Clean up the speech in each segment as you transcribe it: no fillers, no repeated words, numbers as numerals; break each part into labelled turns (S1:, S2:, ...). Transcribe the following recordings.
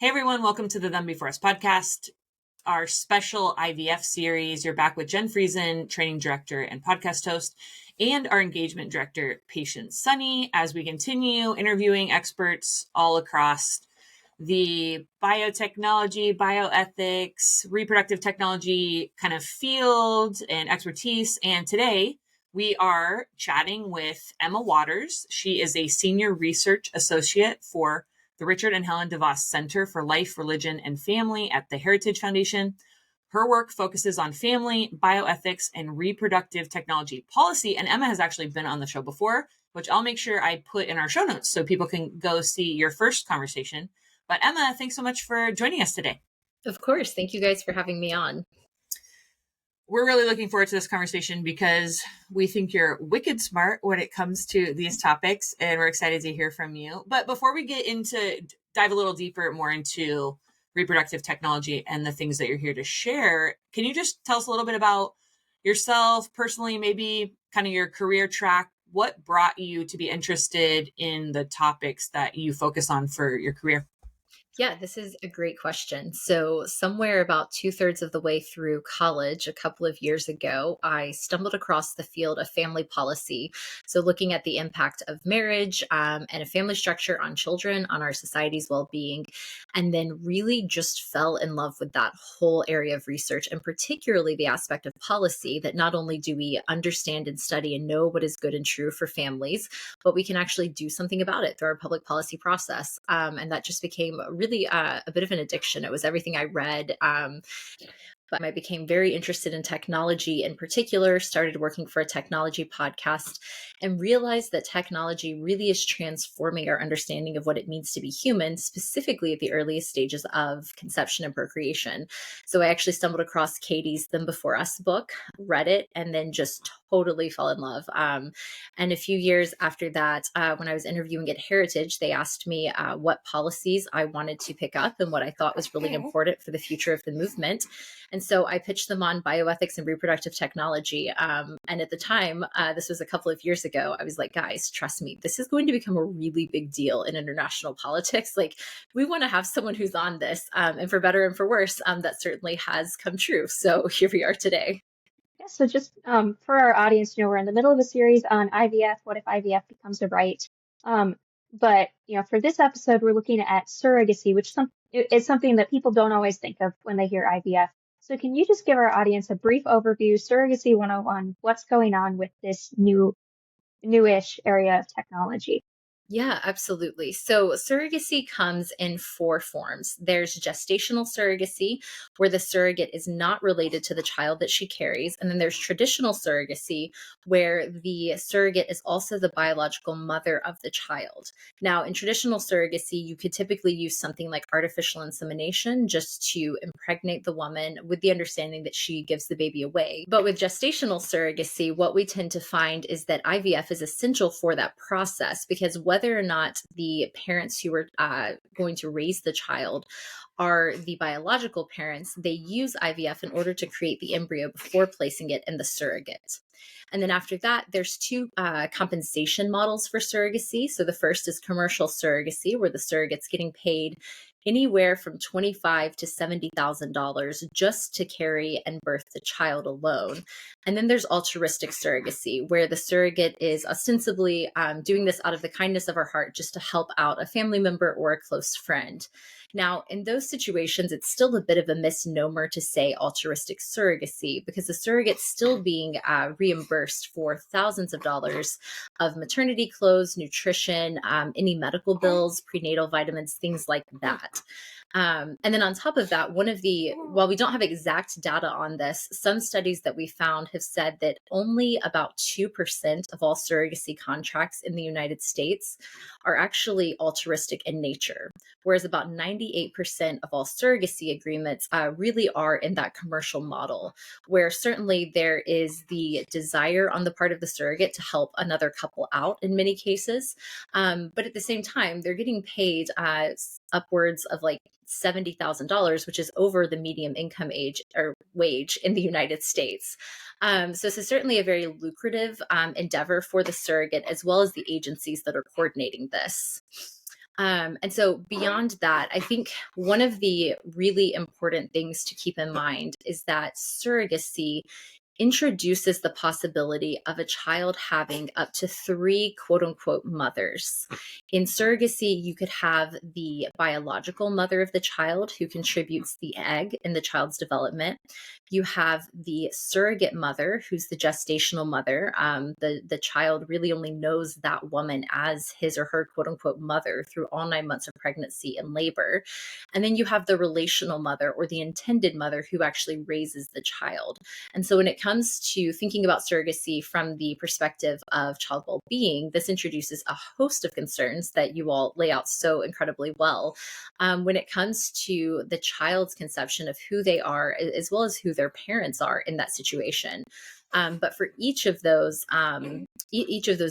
S1: Hey everyone, welcome to the Them Before Us podcast, our special IVF series. You're back with Jen Friesen, training director and podcast host, and our engagement director, Patient Sunny, as we continue interviewing experts all across the biotechnology, bioethics, reproductive technology kind of field and expertise. And today we are chatting with Emma Waters. She is a senior research associate for the Richard and Helen DeVos Center for Life, Religion, and Family at the Heritage Foundation. Her work focuses on family, bioethics, and reproductive technology policy. And Emma has actually been on the show before, which I'll make sure I put in our show notes so people can go see your first conversation. But Emma, thanks so much for joining us today.
S2: Of course. Thank you guys for having me on.
S1: We're really looking forward to this conversation because we think you're wicked smart when it comes to these topics, and we're excited to hear from you. But before we get into dive a little deeper more into reproductive technology and the things that you're here to share, can you just tell us a little bit about yourself personally, maybe kind of your career track? What brought you to be interested in the topics that you focus on for your career?
S2: Yeah, this is a great question. So, somewhere about 2/3 of the way through college, a couple of years ago, I stumbled across the field of family policy. So, looking at the impact of marriage and a family structure on children, on our society's well being, and then really just fell in love with that whole area of research, and particularly the aspect of policy that not only do we understand and study and know what is good and true for families, but we can actually do something about it through our public policy process. And that just became really a bit of an addiction. It was everything I read. But I became very interested in technology in particular, started working for a technology podcast, and realized that technology really is transforming our understanding of what it means to be human, specifically at the earliest stages of conception and procreation. So I actually stumbled across Katie's Them Before Us book, read it, and then just totally fell in love. And a few years after that, when I was interviewing at Heritage, they asked me what policies I wanted to pick up and what I thought was really important for the future of the movement. And so I pitched them on bioethics and reproductive technology. And at the time, this was a couple of years ago, I was like, guys, trust me, this is going to become a really big deal in international politics. Like, we want to have someone who's on this. And for better and for worse, that certainly has come true. So here we are today.
S3: Yeah, so just for our audience, we're in the middle of a series on IVF. What if IVF becomes a right? But for this episode, we're looking at surrogacy, which is something that people don't always think of when they hear IVF. So can you just give our audience a brief overview, Surrogacy 101, what's going on with this newish area of technology?
S2: Yeah, absolutely. So surrogacy comes in four forms. There's gestational surrogacy, where the surrogate is not related to the child that she carries. And then there's traditional surrogacy, where the surrogate is also the biological mother of the child. Now, in traditional surrogacy, you could typically use something like artificial insemination just to impregnate the woman with the understanding that she gives the baby away. But with gestational surrogacy, what we tend to find is that IVF is essential for that process, because whether or not the parents who are going to raise the child are the biological parents, they use IVF in order to create the embryo before placing it in the surrogate. And then after that, there's two compensation models for surrogacy. So the first is commercial surrogacy, where the surrogate's getting paid anywhere from $25,000 to $70,000 just to carry and birth the child alone. And then there's altruistic surrogacy, where the surrogate is ostensibly doing this out of the kindness of her heart just to help out a family member or a close friend. Now, in those situations, it's still a bit of a misnomer to say altruistic surrogacy, because the surrogate's still being reimbursed for thousands of dollars of maternity clothes, nutrition, any medical bills, prenatal vitamins, things like that. And then on top of that, while we don't have exact data on this, some studies that we found have said that only about 2% of all surrogacy contracts in the United States are actually altruistic in nature, whereas about 98% of all surrogacy agreements really are in that commercial model, where certainly there is the desire on the part of the surrogate to help another couple out in many cases. But at the same time, they're getting paid upwards of like $70,000, which is over the median income age or wage in the United States. So this is certainly a very lucrative endeavor for the surrogate, as well as the agencies that are coordinating this. And so beyond that, I think one of the really important things to keep in mind is that surrogacy introduces the possibility of a child having up to three quote unquote mothers. In surrogacy, you could have the biological mother of the child who contributes the egg in the child's development. You have the surrogate mother, who's the gestational mother. The child really only knows that woman as his or her quote unquote mother through all 9 months of pregnancy and labor. And then you have the relational mother or the intended mother who actually raises the child. And so when it comes to thinking about surrogacy from the perspective of child well-being, this introduces a host of concerns that you all lay out so incredibly well. When it comes to the child's conception of who they are, as well as who their parents are in that situation. But for each of those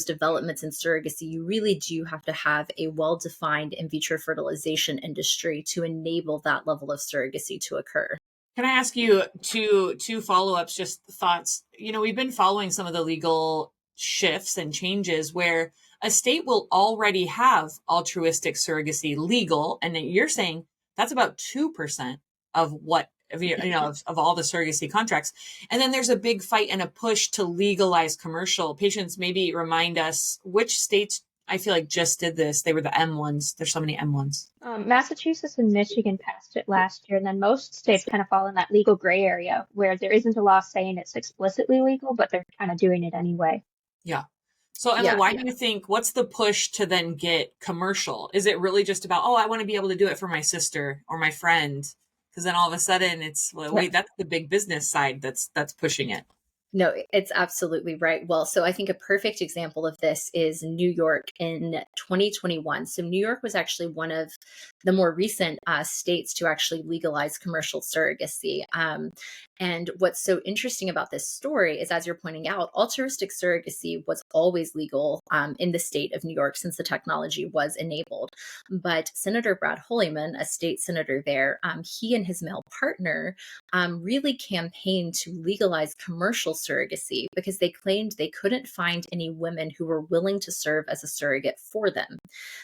S2: developments in surrogacy, you really do have to have a well-defined in vitro fertilization industry to enable that level of surrogacy to occur.
S1: Can I ask you two follow-ups, just thoughts? We've been following some of the legal shifts and changes where a state will already have altruistic surrogacy legal, and you're saying that's about 2% of what of all the surrogacy contracts. And then there's a big fight and a push to legalize commercial. Patients, maybe remind us which states I feel like just did this. They were the M ones. There's so many M ones.
S3: Massachusetts and Michigan passed it last year, and then most states kind of fall in that legal gray area where there isn't a law saying it's explicitly legal, but they're kind of doing it anyway.
S1: Yeah. So Emma, why do you think, what's the push to then get commercial? Is it really just about, I want to be able to do it for my sister or my friend? Because then all of a sudden it's, wait, that's the big business side that's pushing it.
S2: No, it's absolutely right. Well, so I think a perfect example of this is New York in 2021. So New York was actually one of the more recent states to actually legalize commercial surrogacy. And what's so interesting about this story is, as you're pointing out, altruistic surrogacy was always legal in the state of New York since the technology was enabled. But Senator Brad Hoylman, a state senator there, he and his male partner really campaigned to legalize commercial surrogacy because they claimed they couldn't find any women who were willing to serve as a surrogate for them.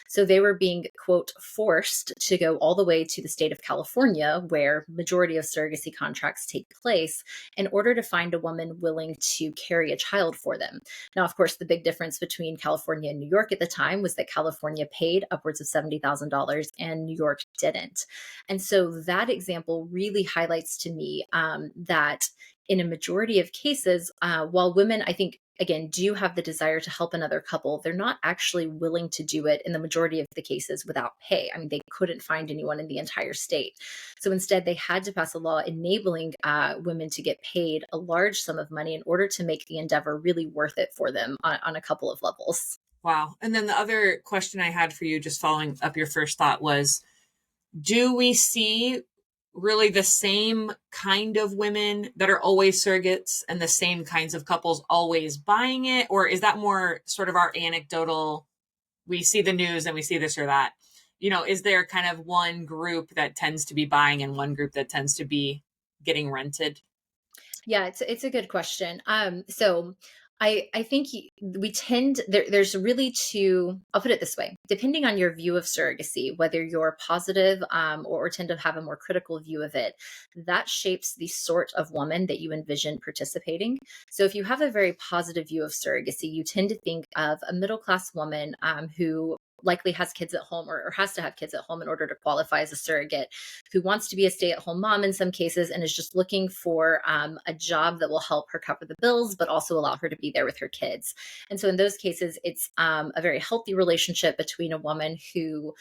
S2: So they were being, quote, forced to go all the way to the state of California, where majority of surrogacy contracts take place, in order to find a woman willing to carry a child for them. Now, of course, the big difference between California and New York at the time was that California paid upwards of $70,000 and New York didn't. And so that example really highlights to me that in a majority of cases, while women, I think, again, do have the desire to help another couple, they're not actually willing to do it in the majority of the cases without pay. I mean, they couldn't find anyone in the entire state. So instead, they had to pass a law enabling women to get paid a large sum of money in order to make the endeavor really worth it for them on a couple of levels.
S1: Wow. And then the other question I had for you, just following up your first thought, was, do we see really the same kind of women that are always surrogates and the same kinds of couples always buying it? Or is that more sort of our anecdotal, we see the news and we see this or that? Is there kind of one group that tends to be buying and one group that tends to be getting rented?
S2: Yeah, it's a good question. So I think we tend there's really two. I'll put it this way: depending on your view of surrogacy, whether you're positive or tend to have a more critical view of it, that shapes the sort of woman that you envision participating. So if you have a very positive view of surrogacy, you tend to think of a middle class woman who likely has kids at home or has to have kids at home in order to qualify as a surrogate, who wants to be a stay-at-home mom in some cases and is just looking for a job that will help her cover the bills, but also allow her to be there with her kids. And so in those cases, it's a very healthy relationship between a woman who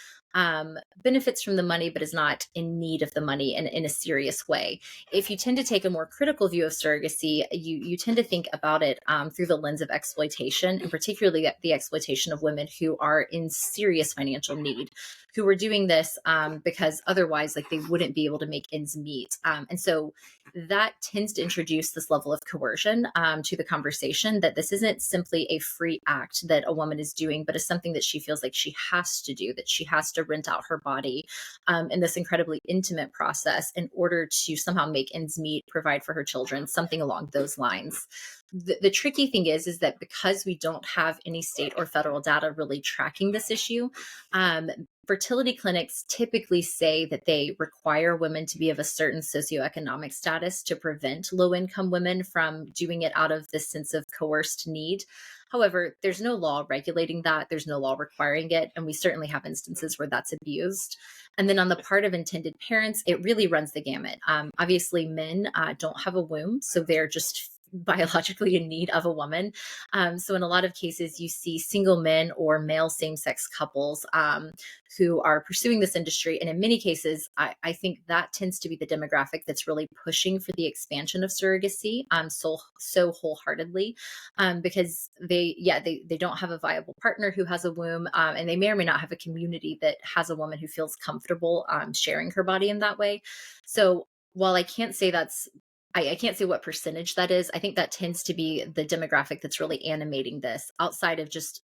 S2: benefits from the money, but is not in need of the money in a serious way. If you tend to take a more critical view of surrogacy, you tend to think about it through the lens of exploitation, and particularly the exploitation of women who are in serious financial need, who are doing this because otherwise, like, they wouldn't be able to make ends meet. And so that tends to introduce this level of coercion to the conversation, that this isn't simply a free act that a woman is doing, but is something that she feels like she has to do, that she has to rent out her body in this incredibly intimate process in order to somehow make ends meet, provide for her children, something along those lines. The tricky thing is that because we don't have any state or federal data really tracking this issue, fertility clinics typically say that they require women to be of a certain socioeconomic status to prevent low-income women from doing it out of this sense of coerced need. However, there's no law regulating that. There's no law requiring it. And we certainly have instances where that's abused. And then on the part of intended parents, it really runs the gamut. Obviously, men don't have a womb, so they're just biologically in need of a woman. So in a lot of cases, you see single men or male same-sex couples who are pursuing this industry. And in many cases, I think that tends to be the demographic that's really pushing for the expansion of surrogacy so wholeheartedly, because they don't have a viable partner who has a womb, and they may or may not have a community that has a woman who feels comfortable sharing her body in that way. So while I can't say I can't say what percentage that is. I think that tends to be the demographic that's really animating this, outside of just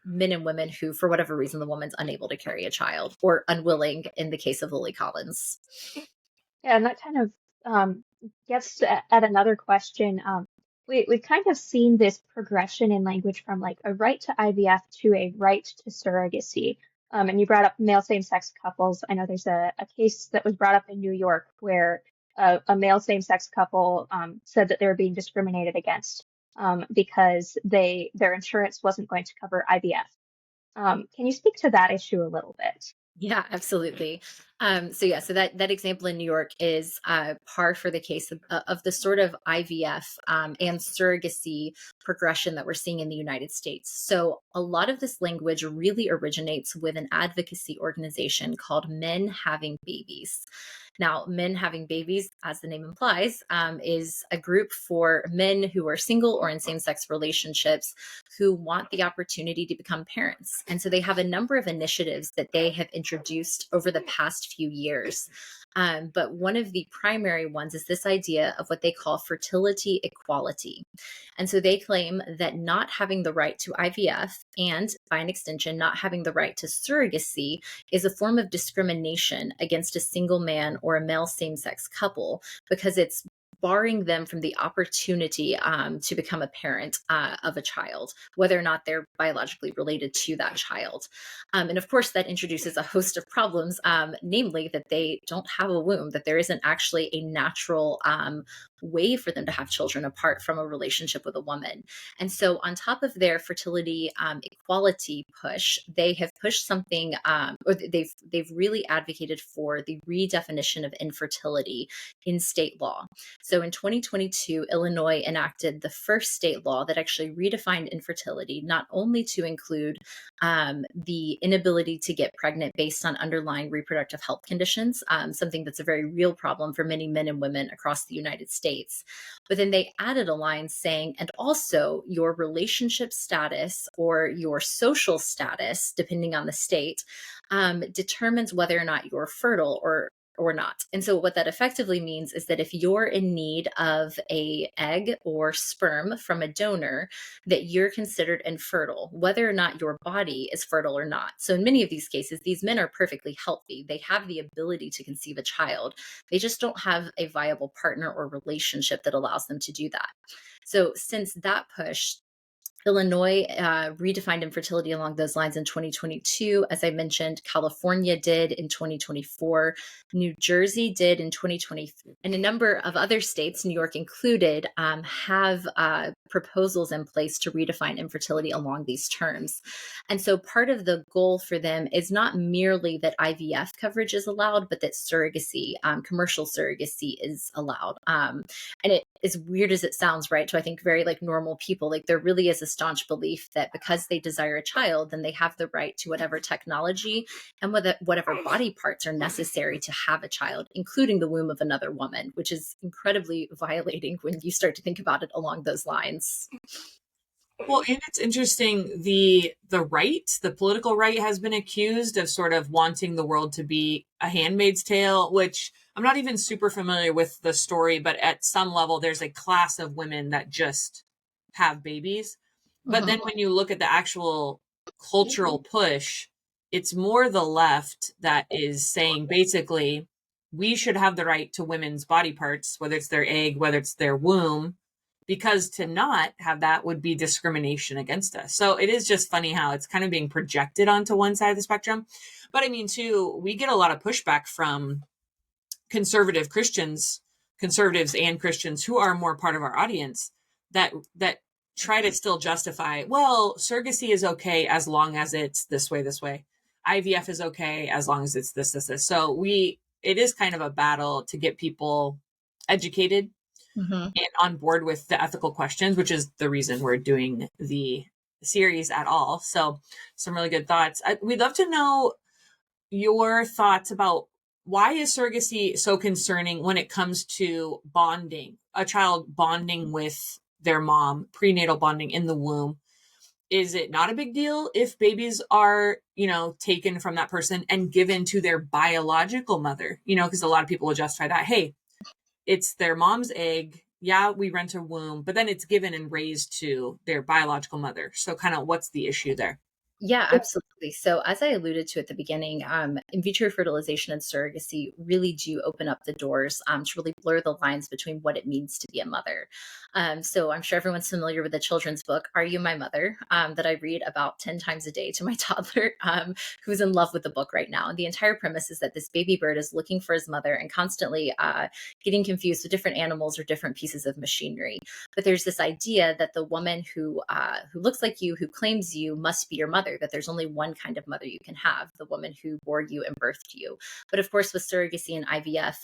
S2: men and women who, for whatever reason, the woman's unable to carry a child, or unwilling in the case of Lily Collins.
S3: Yeah, and that kind of gets at another question. We've kind of seen this progression in language from like a right to IVF to a right to surrogacy. And you brought up male same-sex couples. I know there's a case that was brought up in New York where a male same-sex couple said that they were being discriminated against because their insurance wasn't going to cover IVF. Can you speak to that issue a little bit?
S2: Yeah, absolutely. So that example in New York is par for the case of the sort of IVF and surrogacy progression that we're seeing in the United States. So a lot of this language really originates with an advocacy organization called Men Having Babies. Now, Men Having Babies, as the name implies, is a group for men who are single or in same-sex relationships who want the opportunity to become parents. And so they have a number of initiatives that they have introduced over the past few years. But one of the primary ones is this idea of what they call fertility equality. And so they claim that not having the right to IVF, and by an extension, not having the right to surrogacy, is a form of discrimination against a single man or a male same-sex couple, because it's barring them from the opportunity to become a parent of a child, whether or not they're biologically related to that child. And of course, that introduces a host of problems, namely that they don't have a womb, that there isn't actually a natural way for them to have children apart from a relationship with a woman. And so on top of their fertility equality push, they have pushed something, or they've really advocated for the redefinition of infertility in state law. So in 2022, Illinois enacted the first state law that actually redefined infertility, not only to include the inability to get pregnant based on underlying reproductive health conditions, something that's a very real problem for many men and women across the United States. But then they added a line saying, and also your relationship status or your social status, depending on the state, determines whether or not you're fertile or not. And so what that effectively means is that if you're in need of an egg or sperm from a donor, that you're considered infertile, whether or not your body is fertile or not. So in many of these cases, these men are perfectly healthy. They have the ability to conceive a child. They just don't have a viable partner or relationship that allows them to do that. So since that push, Illinois redefined infertility along those lines in 2022. As I mentioned, California did in 2024. New Jersey did in 2023. And a number of other states, New York included, have proposals in place to redefine infertility along these terms. And so part of the goal for them is not merely that IVF coverage is allowed, but that surrogacy, commercial surrogacy, is allowed. And it, as weird as it sounds, right, to I think very like normal people, like there really is a staunch belief that because they desire a child, then they have the right to whatever technology and whatever body parts are necessary to have a child, including the womb of another woman, which is incredibly violating when you start to think about it along those lines.
S1: Well, and it's interesting, the political right has been accused of sort of wanting the world to be a Handmaid's Tale, which I'm not even super familiar with the story, but at some level there's a class of women that just have babies. But then when you look at the actual cultural push, it's more the left that is saying basically we should have the right to women's body parts, whether it's their egg, whether it's their womb, because to not have that would be discrimination against us. So it is just funny how it's kind of being projected onto one side of the spectrum. But I mean, too, we get a lot of pushback from conservative Christians, conservatives and Christians who are more part of our audience that try to still justify, well, surrogacy is okay as long as it's this way. IVF is okay as long as it's this. So it is kind of a battle to get people educated and on board with the ethical questions, which is the reason we're doing the series at all. So some really good thoughts. We'd love to know your thoughts about why is surrogacy so concerning when it comes to bonding, a child bonding with their mom, prenatal bonding in the womb. Is it not a big deal if babies are, taken from that person and given to their biological mother? Because a lot of people will justify that. Hey, it's their mom's egg. Yeah, we rent a womb, but then it's given and raised to their biological mother. So kind of what's the issue there?
S2: Yeah, absolutely. So, as I alluded to at the beginning, in vitro fertilization and surrogacy really do open up the doors to really blur the lines between what it means to be a mother. So, I'm sure everyone's familiar with the children's book, Are You My Mother? That I read about 10 times a day to my toddler, who's in love with the book right now. And the entire premise is that this baby bird is looking for his mother and constantly getting confused with different animals or different pieces of machinery. But there's this idea that the woman who looks like you, who claims you, must be your mother, that there's only one kind of mother you can have, the woman who bore you and birthed you. But of course, with surrogacy and IVF,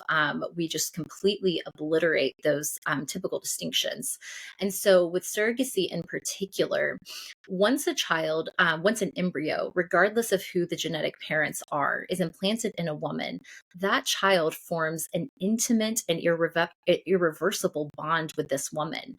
S2: we just completely obliterate those typical distinctions. And so with surrogacy in particular, once an embryo, regardless of who the genetic parents are, is implanted in a woman, that child forms an intimate and irreversible bond with this woman,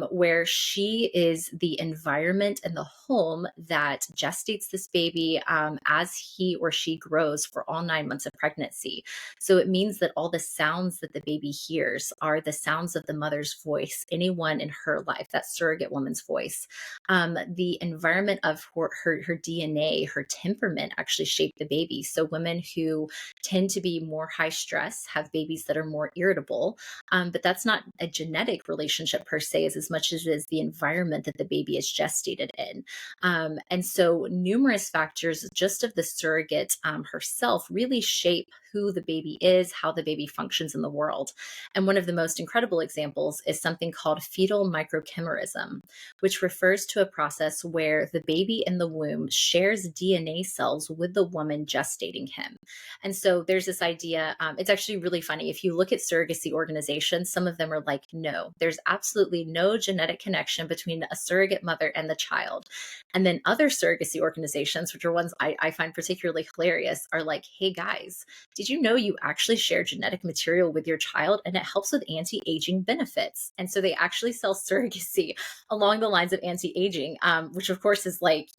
S2: where she is the environment and the home that gestates this baby as he or she grows for all 9 months of pregnancy. So it means that all the sounds that the baby hears are the sounds of the mother's voice, anyone in her life, that surrogate woman's voice. The environment of her DNA, her temperament actually shape the baby. So women who tend to be more high stress have babies that are more irritable. But that's not a genetic relationship per se, as much as it is the environment that the baby is gestated in. And so numerous factors just of the surrogate herself really shape who the baby is, how the baby functions in the world. And one of the most incredible examples is something called fetal microchimerism, which refers to a process where the baby in the womb shares DNA cells with the woman gestating him. And so there's this idea, it's actually really funny. If you look at surrogacy organizations, some of them are like, no, there's absolutely no genetic connection between a surrogate mother and the child. And then other surrogacy organizations, which are ones I find particularly hilarious, are like, hey guys, did you know you actually share genetic material with your child and it helps with anti-aging benefits? And so they actually sell surrogacy along the lines of anti-aging, which of course is like,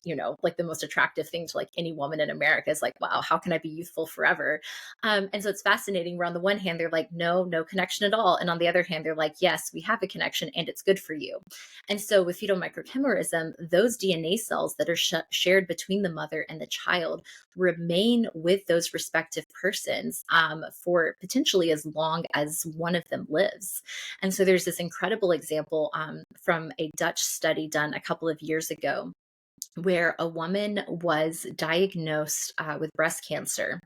S2: like the most attractive thing to like any woman in America is like, wow, how can I be youthful forever? And so it's fascinating where on the one hand, they're like, no connection at all. And on the other hand, they're like, yes, we have a connection and it's good for you. And so with fetal microchimerism, those DNA cells that are shared between the mother and the child remain with those respective persons for potentially as long as one of them lives. And so there's this incredible example from a Dutch study done a couple of years ago, where a woman was diagnosed with breast cancer.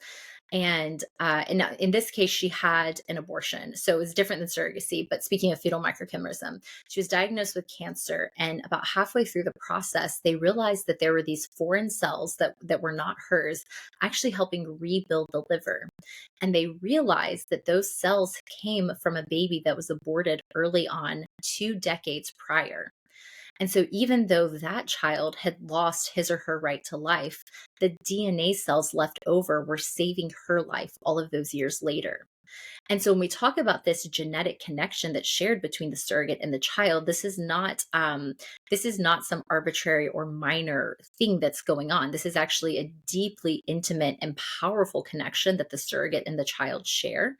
S2: And in this case, she had an abortion. So it was different than surrogacy. But speaking of fetal microchimerism, she was diagnosed with cancer. And about halfway through the process, they realized that there were these foreign cells that were not hers, actually helping rebuild the liver. And they realized that those cells came from a baby that was aborted early on, 2 decades prior. And so even though that child had lost his or her right to life, the DNA cells left over were saving her life all of those years later. And so when we talk about this genetic connection that's shared between the surrogate and the child, this is not some arbitrary or minor thing that's going on. This is actually a deeply intimate and powerful connection that the surrogate and the child share,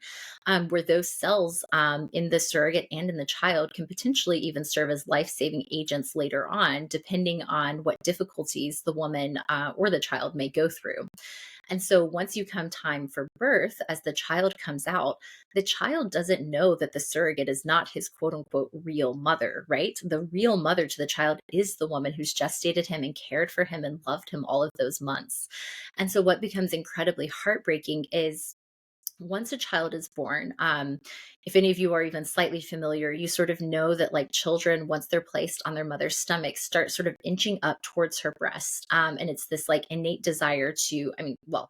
S2: where those cells in the surrogate and in the child can potentially even serve as life-saving agents later on, depending on what difficulties the woman or the child may go through. And so once you come time for birth, as the child comes out, the child doesn't know that the surrogate is not his quote unquote real mother, right? The real mother to the child is the woman who's gestated him and cared for him and loved him all of those months. And so what becomes incredibly heartbreaking is once a child is born, if any of you are even slightly familiar, you sort of know that like children, once they're placed on their mother's stomach, start sort of inching up towards her breast. And it's this like innate desire to,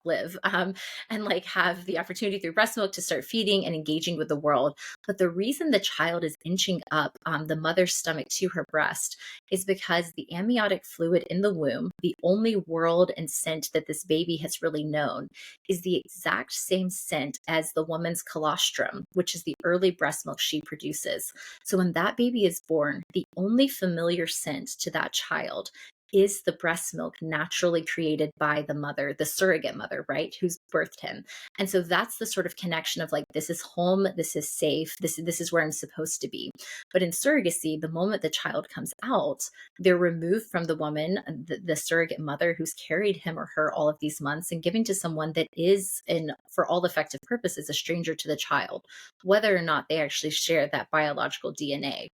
S2: live and like have the opportunity through breast milk to start feeding and engaging with the world. But the reason the child is inching up the mother's stomach to her breast is because the amniotic fluid in the womb, the only world and scent that this baby has really known, is the exact same scent as the woman's colostrum, which is the early breast milk she produces. So when that baby is born, the only familiar scent to that child is the breast milk naturally created by the mother, the surrogate mother, right, who's birthed him. And so that's the sort of connection of like, this is home, this is safe, this is where I'm supposed to be. But in surrogacy, the moment the child comes out, they're removed from the woman, the surrogate mother who's carried him or her all of these months, and given to someone that is, for all effective purposes, a stranger to the child, whether or not they actually share that biological DNA.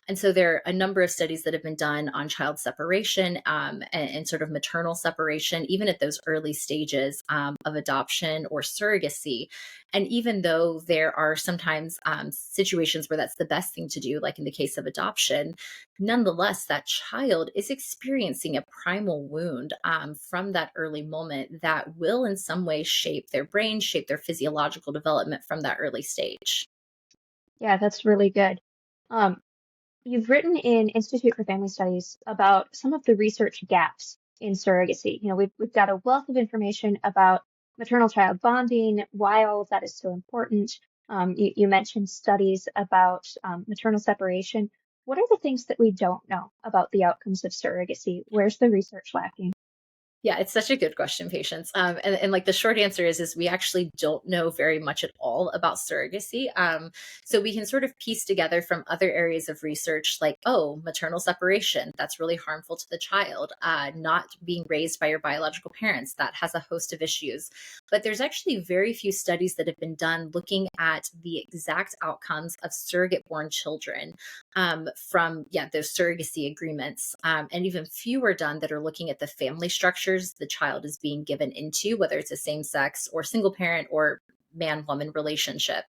S2: And so there are a number of studies that have been done on child separation and sort of maternal separation, even at those early stages of adoption or surrogacy. And even though there are sometimes situations where that's the best thing to do, like in the case of adoption, nonetheless, that child is experiencing a primal wound from that early moment that will in some way shape their brain, shape their physiological development from that early stage.
S3: Yeah, that's really good. Um, You've written in Institute for Family Studies about some of the research gaps in surrogacy. We've got a wealth of information about maternal-child bonding, why all of that is so important. You mentioned studies about maternal separation. What are the things that we don't know about the outcomes of surrogacy? Where's the research lacking?
S2: Yeah, it's such a good question, Patience. And like the short answer is we actually don't know very much at all about surrogacy. So we can sort of piece together from other areas of research, like, oh, maternal separation, that's really harmful to the child. Not being raised by your biological parents, that has a host of issues. But there's actually very few studies that have been done looking at the exact outcomes of surrogate-born children from those surrogacy agreements, and even fewer done that are looking at the family structures the child is being given into, whether it's a same-sex or single parent or man-woman relationship.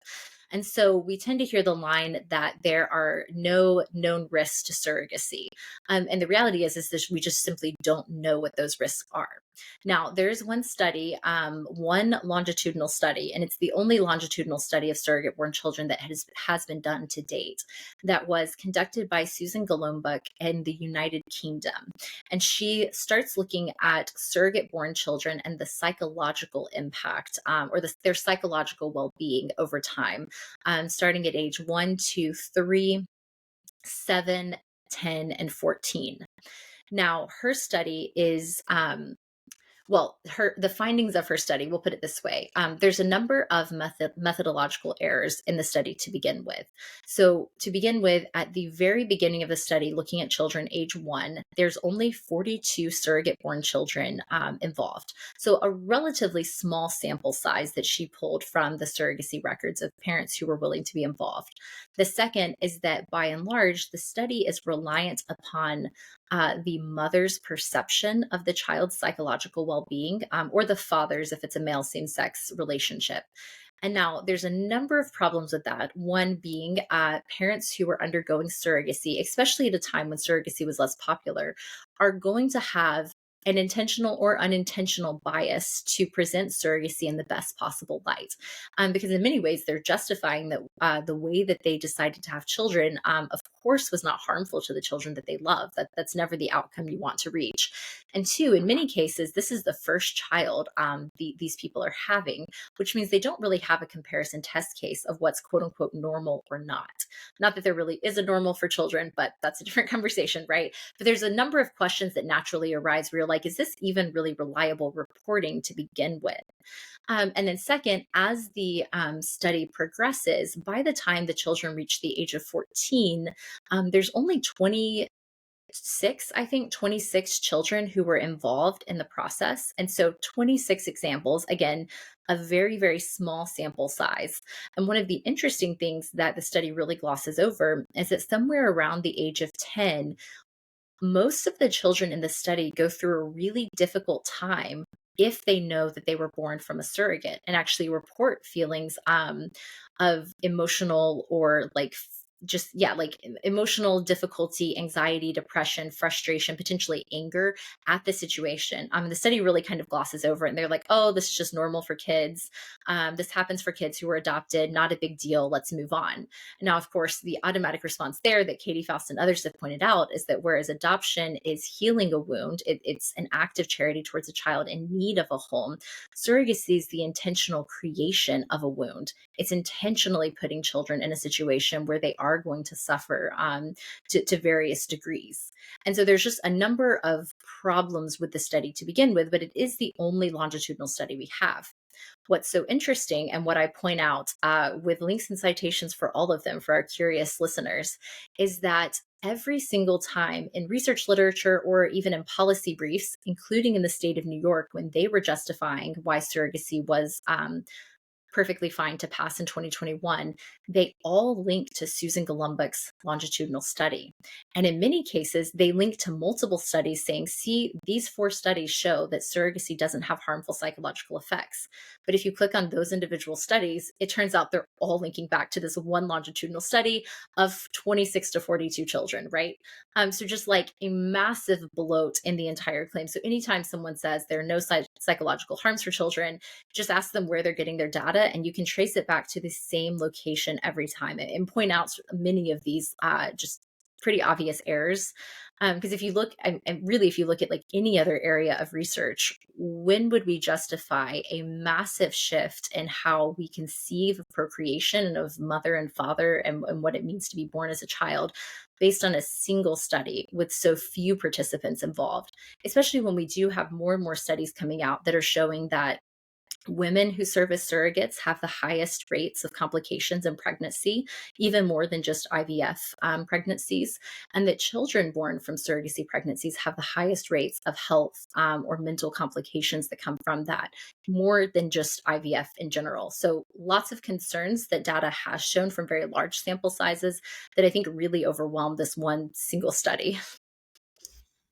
S2: And so we tend to hear the line that there are no known risks to surrogacy. And the reality is this, we just simply don't know what those risks are. Now, there's one study, one longitudinal study, and it's the only longitudinal study of surrogate-born children that has been done to date, that was conducted by Susan Golombek in the United Kingdom. And she starts looking at surrogate-born children and the psychological impact or their psychological well-being over time, starting at age 1, 2, 3, 7, 10, and 14. Now, her study is the findings of her study, we'll put it this way. There's a number of methodological errors in the study to begin with. So to begin with, at the very beginning of the study, looking at children age 1, there's only 42 surrogate-born children involved. So a relatively small sample size that she pulled from the surrogacy records of parents who were willing to be involved. The second is that by and large, the study is reliant upon the mother's perception of the child's psychological well-being, or the father's if it's a male same-sex relationship. And now there's a number of problems with that. One being parents who are undergoing surrogacy, especially at a time when surrogacy was less popular, are going to have an intentional or unintentional bias to present surrogacy in the best possible light. Because in many ways, they're justifying that the way that they decided to have children, of course, was not harmful to the children that they love. That's never the outcome you want to reach. And two, in many cases, this is the first child these people are having, which means they don't really have a comparison test case of what's quote unquote normal or not. Not that there really is a normal for children, but that's a different conversation, right? But there's a number of questions that naturally arise where you're like, is this even really reliable reporting to begin with? And then second, as the study progresses, by the time the children reach the age of 14, there's only 20 26 children who were involved in the process. And so 26 examples, again, a very, very small sample size. And one of the interesting things that the study really glosses over is that somewhere around the age of 10, most of the children in the study go through a really difficult time if they know that they were born from a surrogate, and actually report feelings of emotional or like just like emotional difficulty, anxiety, depression, frustration, potentially anger at the situation. The study really kind of glosses over it, and they're like, oh, this is just normal for kids. This happens for kids who were adopted, not a big deal, let's move on. Now, of course, the automatic response there that Katie Faust and others have pointed out is that whereas adoption is healing a wound, it's an act of charity towards a child in need of a home, surrogacy is the intentional creation of a wound. It's intentionally putting children in a situation where they are going to suffer to various degrees. And so there's just a number of problems with the study to begin with, but it is the only longitudinal study we have. What's so interesting, and what I point out with links and citations for all of them for our curious listeners, is that every single time in research literature or even in policy briefs, including in the state of New York, when they were justifying why surrogacy was perfectly fine to pass in 2021, they all link to Susan Golumbek's longitudinal study. And in many cases, they link to multiple studies saying, see, these 4 studies show that surrogacy doesn't have harmful psychological effects. But if you click on those individual studies, it turns out they're all linking back to this one longitudinal study of 26 to 42 children, right? So just like a massive bloat in the entire claim. So anytime someone says there are no psychological harms for children, just ask them where they're getting their data, and you can trace it back to the same location every time, and point out many of these just pretty obvious errors. Because if you look, and really, if you look at like any other area of research, when would we justify a massive shift in how we conceive of procreation and of mother and father and what it means to be born as a child based on a single study with so few participants involved, especially when we do have more and more studies coming out that are showing that women who serve as surrogates have the highest rates of complications in pregnancy, even more than just IVF pregnancies, and that children born from surrogacy pregnancies have the highest rates of health or mental complications that come from that, more than just IVF in general. So lots of concerns that data has shown from very large sample sizes that I think really overwhelm this one single study.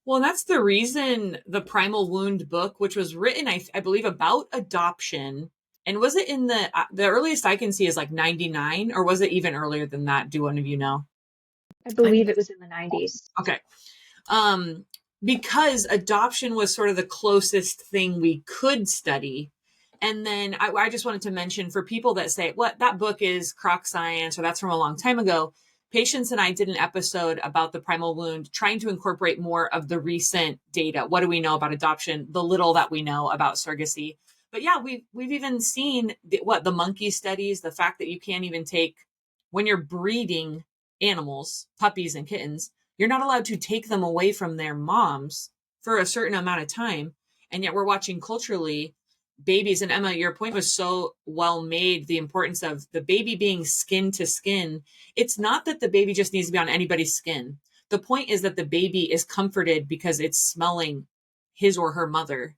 S1: Well, that's the reason the Primal Wound book, which was written, I believe, about adoption, and was it in the earliest I can see is like 99, or was it even earlier than that? Do one of you know?
S3: I believe it was in the 90s.
S1: Okay. Because adoption was sort of the closest thing we could study. And then I just wanted to mention, for people that say, what, that book is crock science, or that's from a long time ago, Patience and I did an episode about the Primal Wound, trying to incorporate more of the recent data. What do we know about adoption? The little that we know about surrogacy. But yeah, we've even seen the monkey studies, the fact that you can't even take, when you're breeding animals, puppies and kittens, you're not allowed to take them away from their moms for a certain amount of time. And yet we're watching culturally babies. And Emma, your point was so well made, the importance of the baby being skin to skin. It's not that the baby just needs to be on anybody's skin. The point is that the baby is comforted because it's smelling his or her mother.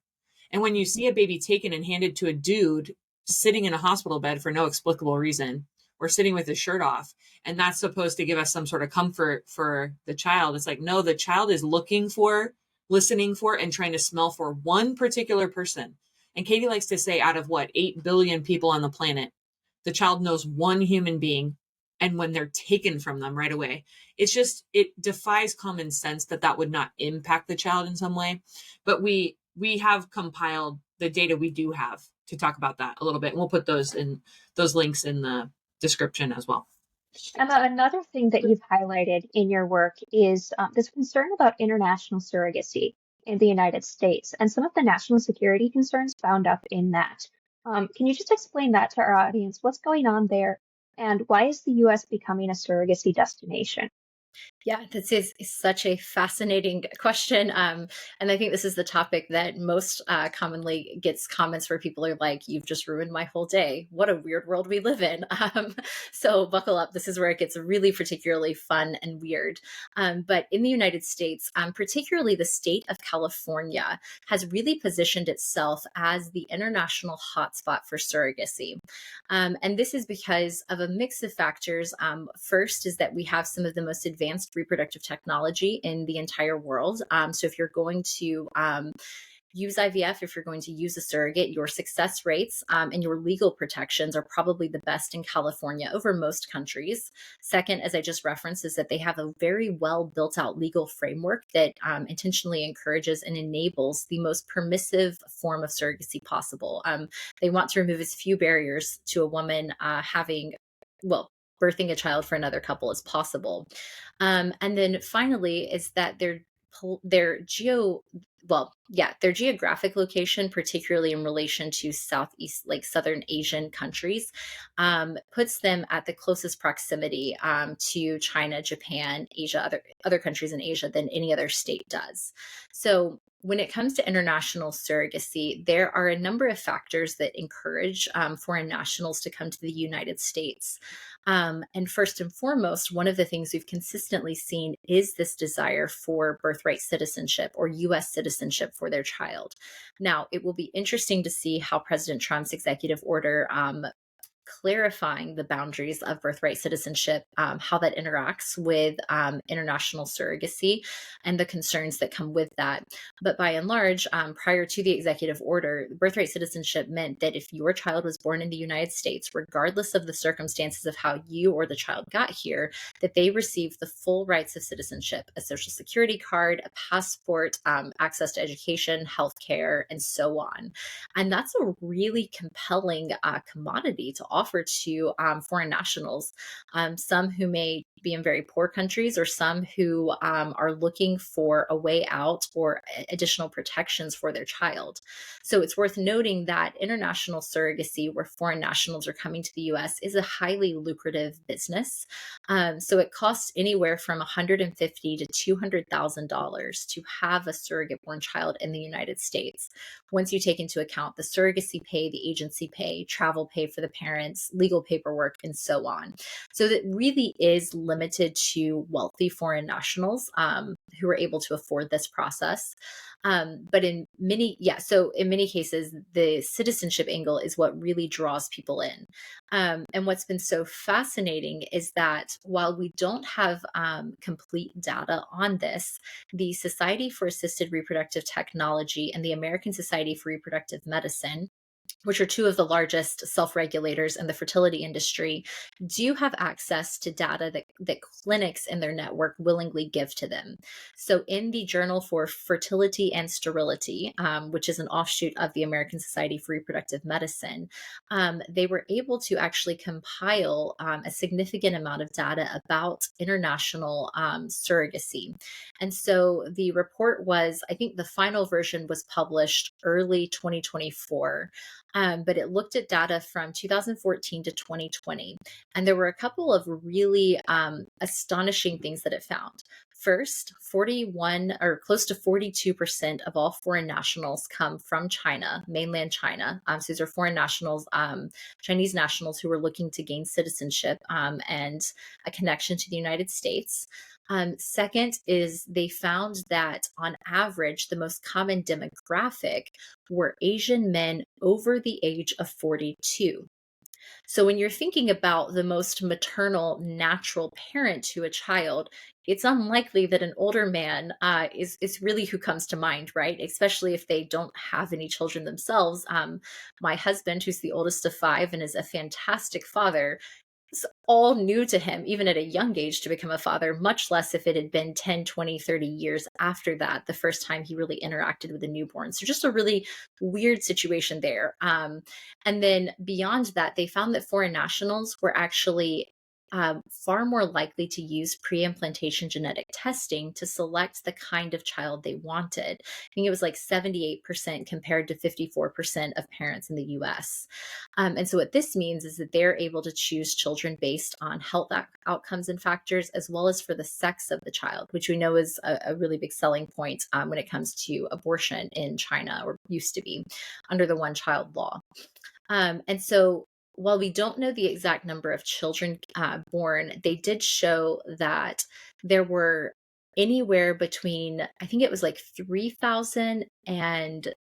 S1: And when you see a baby taken and handed to a dude sitting in a hospital bed for no explicable reason, or sitting with his shirt off, and that's supposed to give us some sort of comfort for the child, it's like, no, the child is looking for, listening for, and trying to smell for one particular person. And Katie likes to say, out of 8 billion people on the planet, the child knows one human being. And when they're taken from them right away, it defies common sense that would not impact the child in some way. But we have compiled the data we do have to talk about that a little bit. And we'll put those links in the description as well.
S3: Emma, another thing that you've highlighted in your work is this concern about international surrogacy in the United States and some of the national security concerns bound up in that. Can you just explain that to our audience? What's going on there, and why is the U.S. becoming a surrogacy destination?
S2: Yeah, this is such a fascinating question. And I think this is the topic that most commonly gets comments where people are like, "You've just ruined my whole day. What a weird world we live in." So buckle up. This is where it gets really particularly fun and weird. But in the United States, particularly the state of California, has really positioned itself as the international hotspot for surrogacy. And this is because of a mix of factors. First is that we have some of the most advanced reproductive technology in the entire world. So if you're going to use IVF, if you're going to use a surrogate, your success rates and your legal protections are probably the best in California over most countries. Second, as I just referenced, is that they have a very well built out legal framework that intentionally encourages and enables the most permissive form of surrogacy possible. They want to remove as few barriers to a woman well, birthing a child for another couple as possible. And then finally is that their their geographic location, particularly in relation to Southeast, like Southern Asian countries, puts them at the closest proximity to China, Japan, Asia, other countries in Asia than any other state does. So when it comes to international surrogacy, there are a number of factors that encourage foreign nationals to come to the United States. And first and foremost, one of the things we've consistently seen is this desire for birthright citizenship or US citizenship for their child. Now, it will be interesting to see how President Trump's executive order clarifying the boundaries of birthright citizenship, how that interacts with international surrogacy and the concerns that come with that. But by and large, prior to the executive order, birthright citizenship meant that if your child was born in the United States, regardless of the circumstances of how you or the child got here, that they received the full rights of citizenship, a social security card, a passport, access to education, healthcare, and so on. And that's a really compelling commodity to offer to foreign nationals, some who may be in very poor countries or some who are looking for a way out or additional protections for their child. So it's worth noting that international surrogacy, where foreign nationals are coming to the US, is a highly lucrative business. So it costs anywhere from $150,000 to $200,000 to have a surrogate born child in the United States. Once you take into account the surrogacy pay, the agency pay, travel pay for the parents, legal paperwork, and so on. So that really is limited to wealthy foreign nationals who are able to afford this process. But in many cases, the citizenship angle is what really draws people in. And what's been so fascinating is that while we don't have complete data on this, the Society for Assisted Reproductive Technology and the American Society for Reproductive Medicine, which are two of the largest self-regulators in the fertility industry, do have access to data that clinics in their network willingly give to them. So in the Journal for Fertility and Sterility, which is an offshoot of the American Society for Reproductive Medicine, they were able to actually compile a significant amount of data about international surrogacy. And so the report was, I think the final version was published early 2024. But it looked at data from 2014 to 2020. And there were a couple of really astonishing things that it found. First, 41 or close to 42% of all foreign nationals come from China, mainland China. So these are foreign nationals, Chinese nationals who are looking to gain citizenship and a connection to the United States. Second is they found that on average, the most common demographic were Asian men over the age of 42. So when you're thinking about the most maternal, natural parent to a child, it's unlikely that an older man is really who comes to mind, right? Especially if they don't have any children themselves. My husband, who's the oldest of five and is a fantastic father, it's all new to him, even at a young age, to become a father, much less if it had been 10, 20, 30 years after that, the first time he really interacted with a newborn. So just a really weird situation there. And then beyond that, they found that foreign nationals were actually far more likely to use pre-implantation genetic testing to select the kind of child they wanted. I think it was like 78% compared to 54% of parents in the US. And so what this means is that they're able to choose children based on health outcomes and factors, as well as for the sex of the child, which we know is a really big selling point when it comes to abortion in China, or used to be under the one child law. And so while we don't know the exact number of children born, they did show that there were anywhere between, I think it was like 3,000 and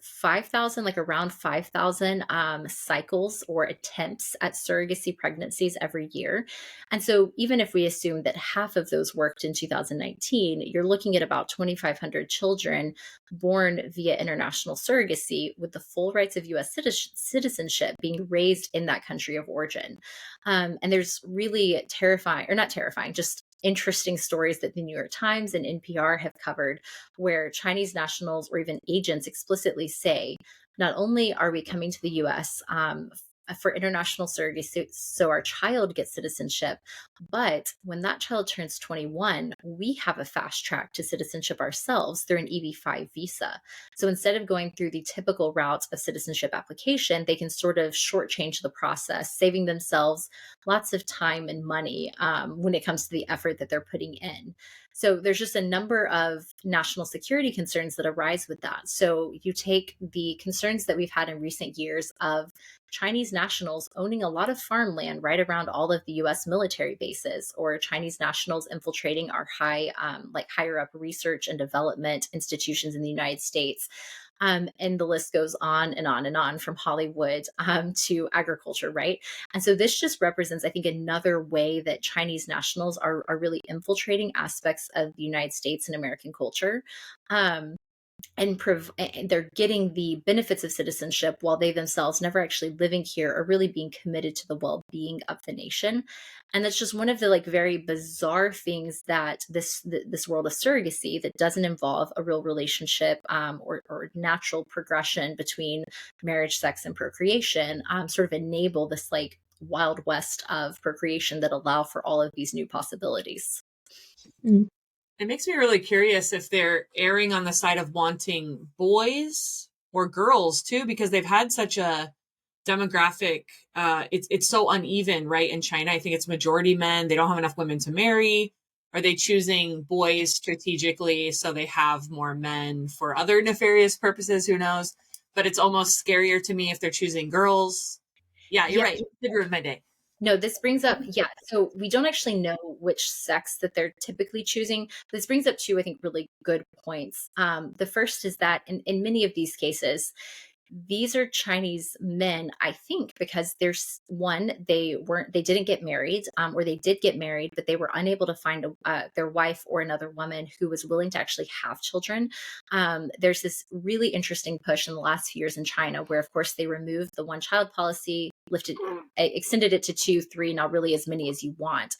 S2: 5,000, like around 5,000 cycles or attempts at surrogacy pregnancies every year. And so even if we assume that half of those worked in 2019, you're looking at about 2,500 children born via international surrogacy with the full rights of US citizenship being raised in that country of origin. And there's really terrifying, or not terrifying, just interesting stories that the New York Times and NPR have covered, where Chinese nationals or even agents explicitly say, not only are we coming to the US for international surrogacy so our child gets citizenship, but when that child turns 21, we have a fast track to citizenship ourselves through an EB-5 visa. So instead of going through the typical route of citizenship application, they can sort of shortchange the process, saving themselves lots of time and money when it comes to the effort that they're putting in. So there's just a number of national security concerns that arise with that. So you take the concerns that we've had in recent years of Chinese nationals owning a lot of farmland right around all of the US military bases, or Chinese nationals infiltrating our higher up research and development institutions in the United States. And the list goes on and on and on, from Hollywood to agriculture, right? And so this just represents, I think, another way that Chinese nationals are really infiltrating aspects of the United States and American culture. And they're getting the benefits of citizenship while they themselves never actually living here or really being committed to the well-being of the nation. And that's just one of the very bizarre things that this world of surrogacy that doesn't involve a real relationship or natural progression between marriage, sex, and procreation sort of enable this wild west of procreation that allow for all of these new possibilities.
S3: Mm.
S1: It makes me really curious if they're erring on the side of wanting boys or girls too, because they've had such a demographic. It's so uneven, right? In China, I think it's majority men. They don't have enough women to marry. Are they choosing boys strategically so they have more men for other nefarious purposes? Who knows? But it's almost scarier to me if they're choosing girls. Yeah, you're right. It ruined my day.
S2: No, this brings up, so we don't actually know which sex that they're typically choosing. This brings up two, I think, really good points. The first is that in many of these cases, these are Chinese men, I think, because there's one, they didn't get married, or they did get married, but they were unable to find their wife or another woman who was willing to actually have children. There's this really interesting push in the last few years in China, where of course they removed the one child policy, extended it to 2, 3, not really as many as you want.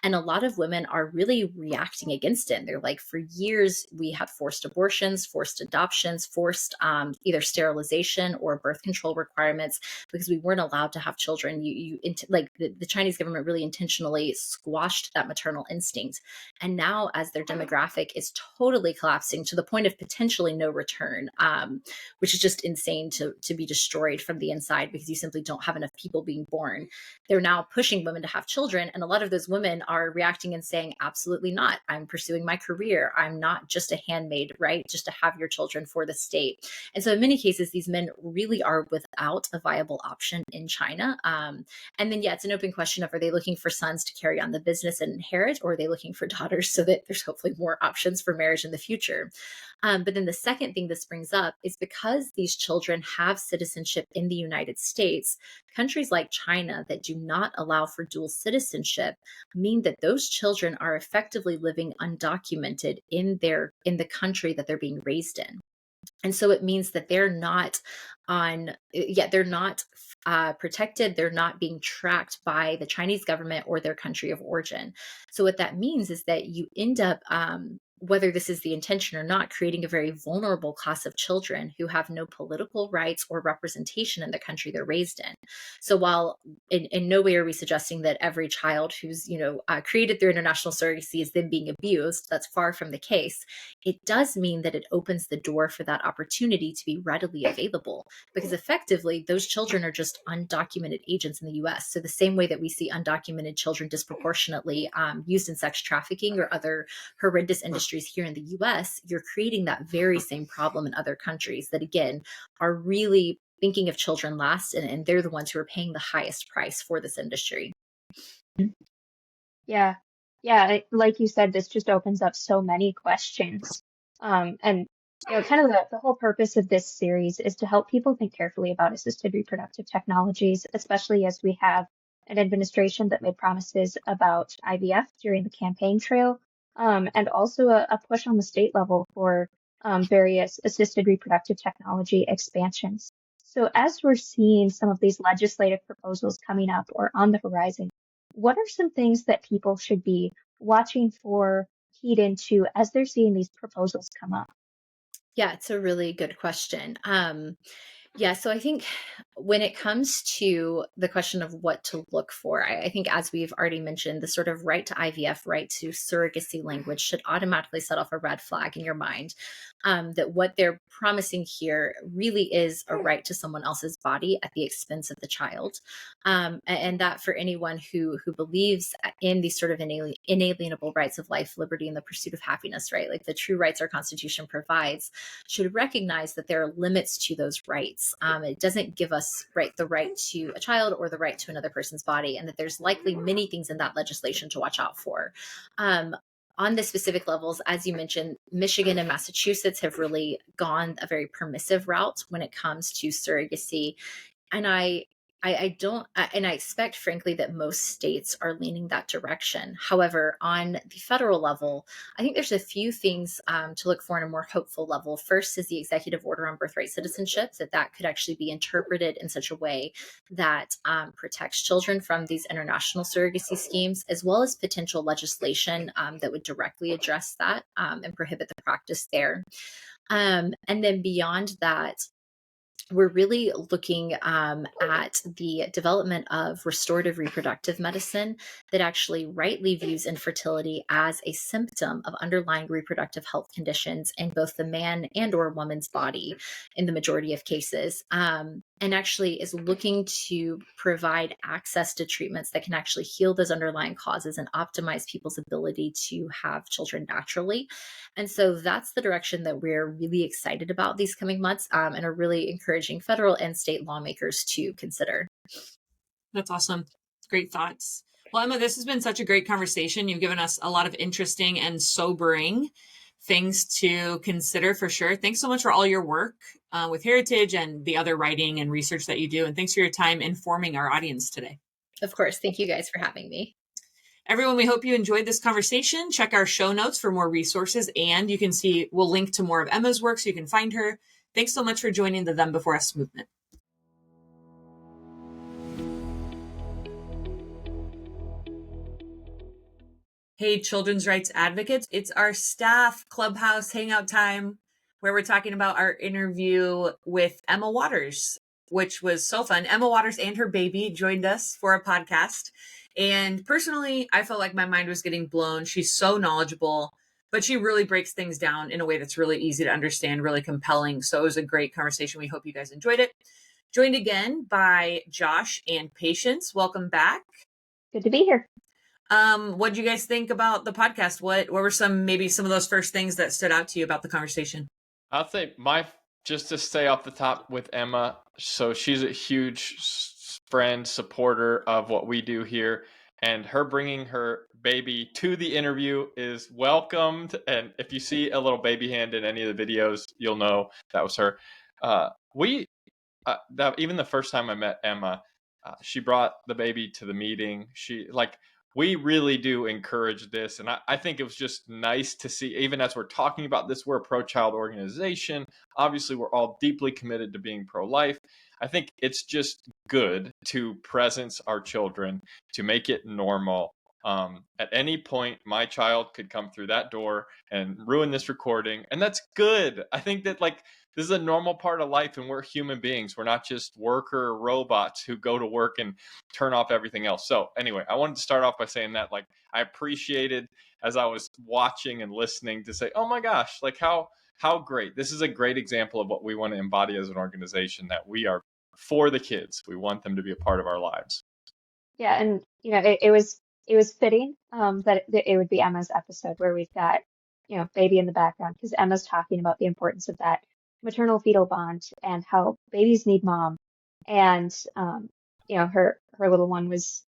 S2: And a lot of women are really reacting against it. They're like, for years, we had forced abortions, forced adoptions, forced either sterilization or birth control requirements because we weren't allowed to have children. The Chinese government really intentionally squashed that maternal instinct. And now, as their demographic is totally collapsing to the point of potentially no return, which is just insane to be destroyed from the inside because you simply don't have enough people being born, they're now pushing women to have children. And a lot of those women are reacting and saying, absolutely not. I'm pursuing my career. I'm not just a handmaid, right? Just to have your children for the state. And so in many cases, these men really are without a viable option in China. And then, it's an open question of, are they looking for sons to carry on the business and inherit, or are they looking for daughters so that there's hopefully more options for marriage in the future? But then the second thing this brings up is, because these children have citizenship in the United States, countries like China that do not allow for dual citizenship mean that those children are effectively living undocumented in the country that they're being raised in. And so it means that they're not protected. They're not being tracked by the Chinese government or their country of origin. So what that means is that you end up whether this is the intention or not, creating a very vulnerable class of children who have no political rights or representation in the country they're raised in. So while in no way are we suggesting that every child who's, created through international surrogacy is then being abused, that's far from the case. It does mean that it opens the door for that opportunity to be readily available, because effectively those children are just undocumented agents in the US. So the same way that we see undocumented children disproportionately used in sex trafficking or other horrendous industries here in the US, you're creating that very same problem in other countries that, again, are really thinking of children last, and they're the ones who are paying the highest price for this industry.
S3: Yeah. Yeah. Like you said, this just opens up so many questions. And kind of the whole purpose of this series is to help people think carefully about assisted reproductive technologies, especially as we have an administration that made promises about IVF during the campaign trail, and also a push on the state level for various assisted reproductive technology expansions. So as we're seeing some of these legislative proposals coming up or on the horizon, what are some things that people should be watching for, keyed into as they're seeing these proposals come up?
S2: Yeah, it's a really good question. Yeah, so I think when it comes to the question of what to look for, I think as we've already mentioned, the sort of right to IVF, right to surrogacy language should automatically set off a red flag in your mind, that what they're promising here really is a right to someone else's body at the expense of the child. And that for anyone who believes in these sort of inalienable rights of life, liberty, and the pursuit of happiness, right? Like the true rights our Constitution provides, should recognize that there are limits to those rights. It doesn't give us the right to a child or the right to another person's body, and that there's likely many things in that legislation to watch out for. On the specific levels, as you mentioned, Michigan and Massachusetts have really gone a very permissive route when it comes to surrogacy. And I expect, frankly, that most states are leaning that direction. However, on the federal level, I think there's a few things to look for in a more hopeful level. First is the executive order on birthright citizenship, that could actually be interpreted in such a way that protects children from these international surrogacy schemes, as well as potential legislation that would directly address that and prohibit the practice there. And then beyond that, we're really looking at the development of restorative reproductive medicine that actually rightly views infertility as a symptom of underlying reproductive health conditions in both the man and or woman's body in the majority of cases, and actually is looking to provide access to treatments that can actually heal those underlying causes and optimize people's ability to have children naturally. And so that's the direction that we're really excited about these coming months, and are really encouraging federal and state lawmakers to consider.
S1: That's awesome. Great thoughts. Well, Emma, this has been such a great conversation. You've given us a lot of interesting and sobering things to consider for sure. Thanks so much for all your work with Heritage and the other writing and research that you do. And thanks for your time informing our audience today.
S2: Of course. Thank you guys for having me.
S1: Everyone, we hope you enjoyed this conversation. Check our show notes for more resources, and you can see we'll link to more of Emma's work so you can find her. Thanks so much for joining the Them Before Us movement. Hey, children's rights advocates. It's our staff clubhouse hangout time where we're talking about our interview with Emma Waters, which was so fun. Emma Waters and her baby joined us for a podcast. And personally, I felt like my mind was getting blown. She's so knowledgeable, but she really breaks things down in a way that's really easy to understand, really compelling. So it was a great conversation. We hope you guys enjoyed it. Joined again by Josh and Patience. Welcome back.
S3: Good to be here.
S1: What did you guys think about the podcast? What were maybe some of those first things that stood out to you about the conversation?
S4: I'll say just to stay off the top with Emma. So she's a huge friend, supporter of what we do here, and her bringing her baby to the interview is welcomed. And if you see a little baby hand in any of the videos, you'll know that was her. Even the first time I met Emma, she brought the baby to the meeting. We really do encourage this. And I think it was just nice to see, even as we're talking about this, we're a pro-child organization. Obviously, we're all deeply committed to being pro-life. I think it's just good to presence our children, to make it normal, At any point, my child could come through that door and ruin this recording, and that's good. I think that like this is a normal part of life, and we're human beings. We're not just worker robots who go to work and turn off everything else. So anyway, I wanted to start off by saying that like I appreciated as I was watching and listening to say, oh my gosh, like how great. This is a great example of what we want to embody as an organization, that we are for the kids. We want them to be a part of our lives.
S3: Yeah, and it was fitting that it would be Emma's episode where we've got baby in the background, because Emma's talking about the importance of that maternal fetal bond and how babies need mom, and her little one was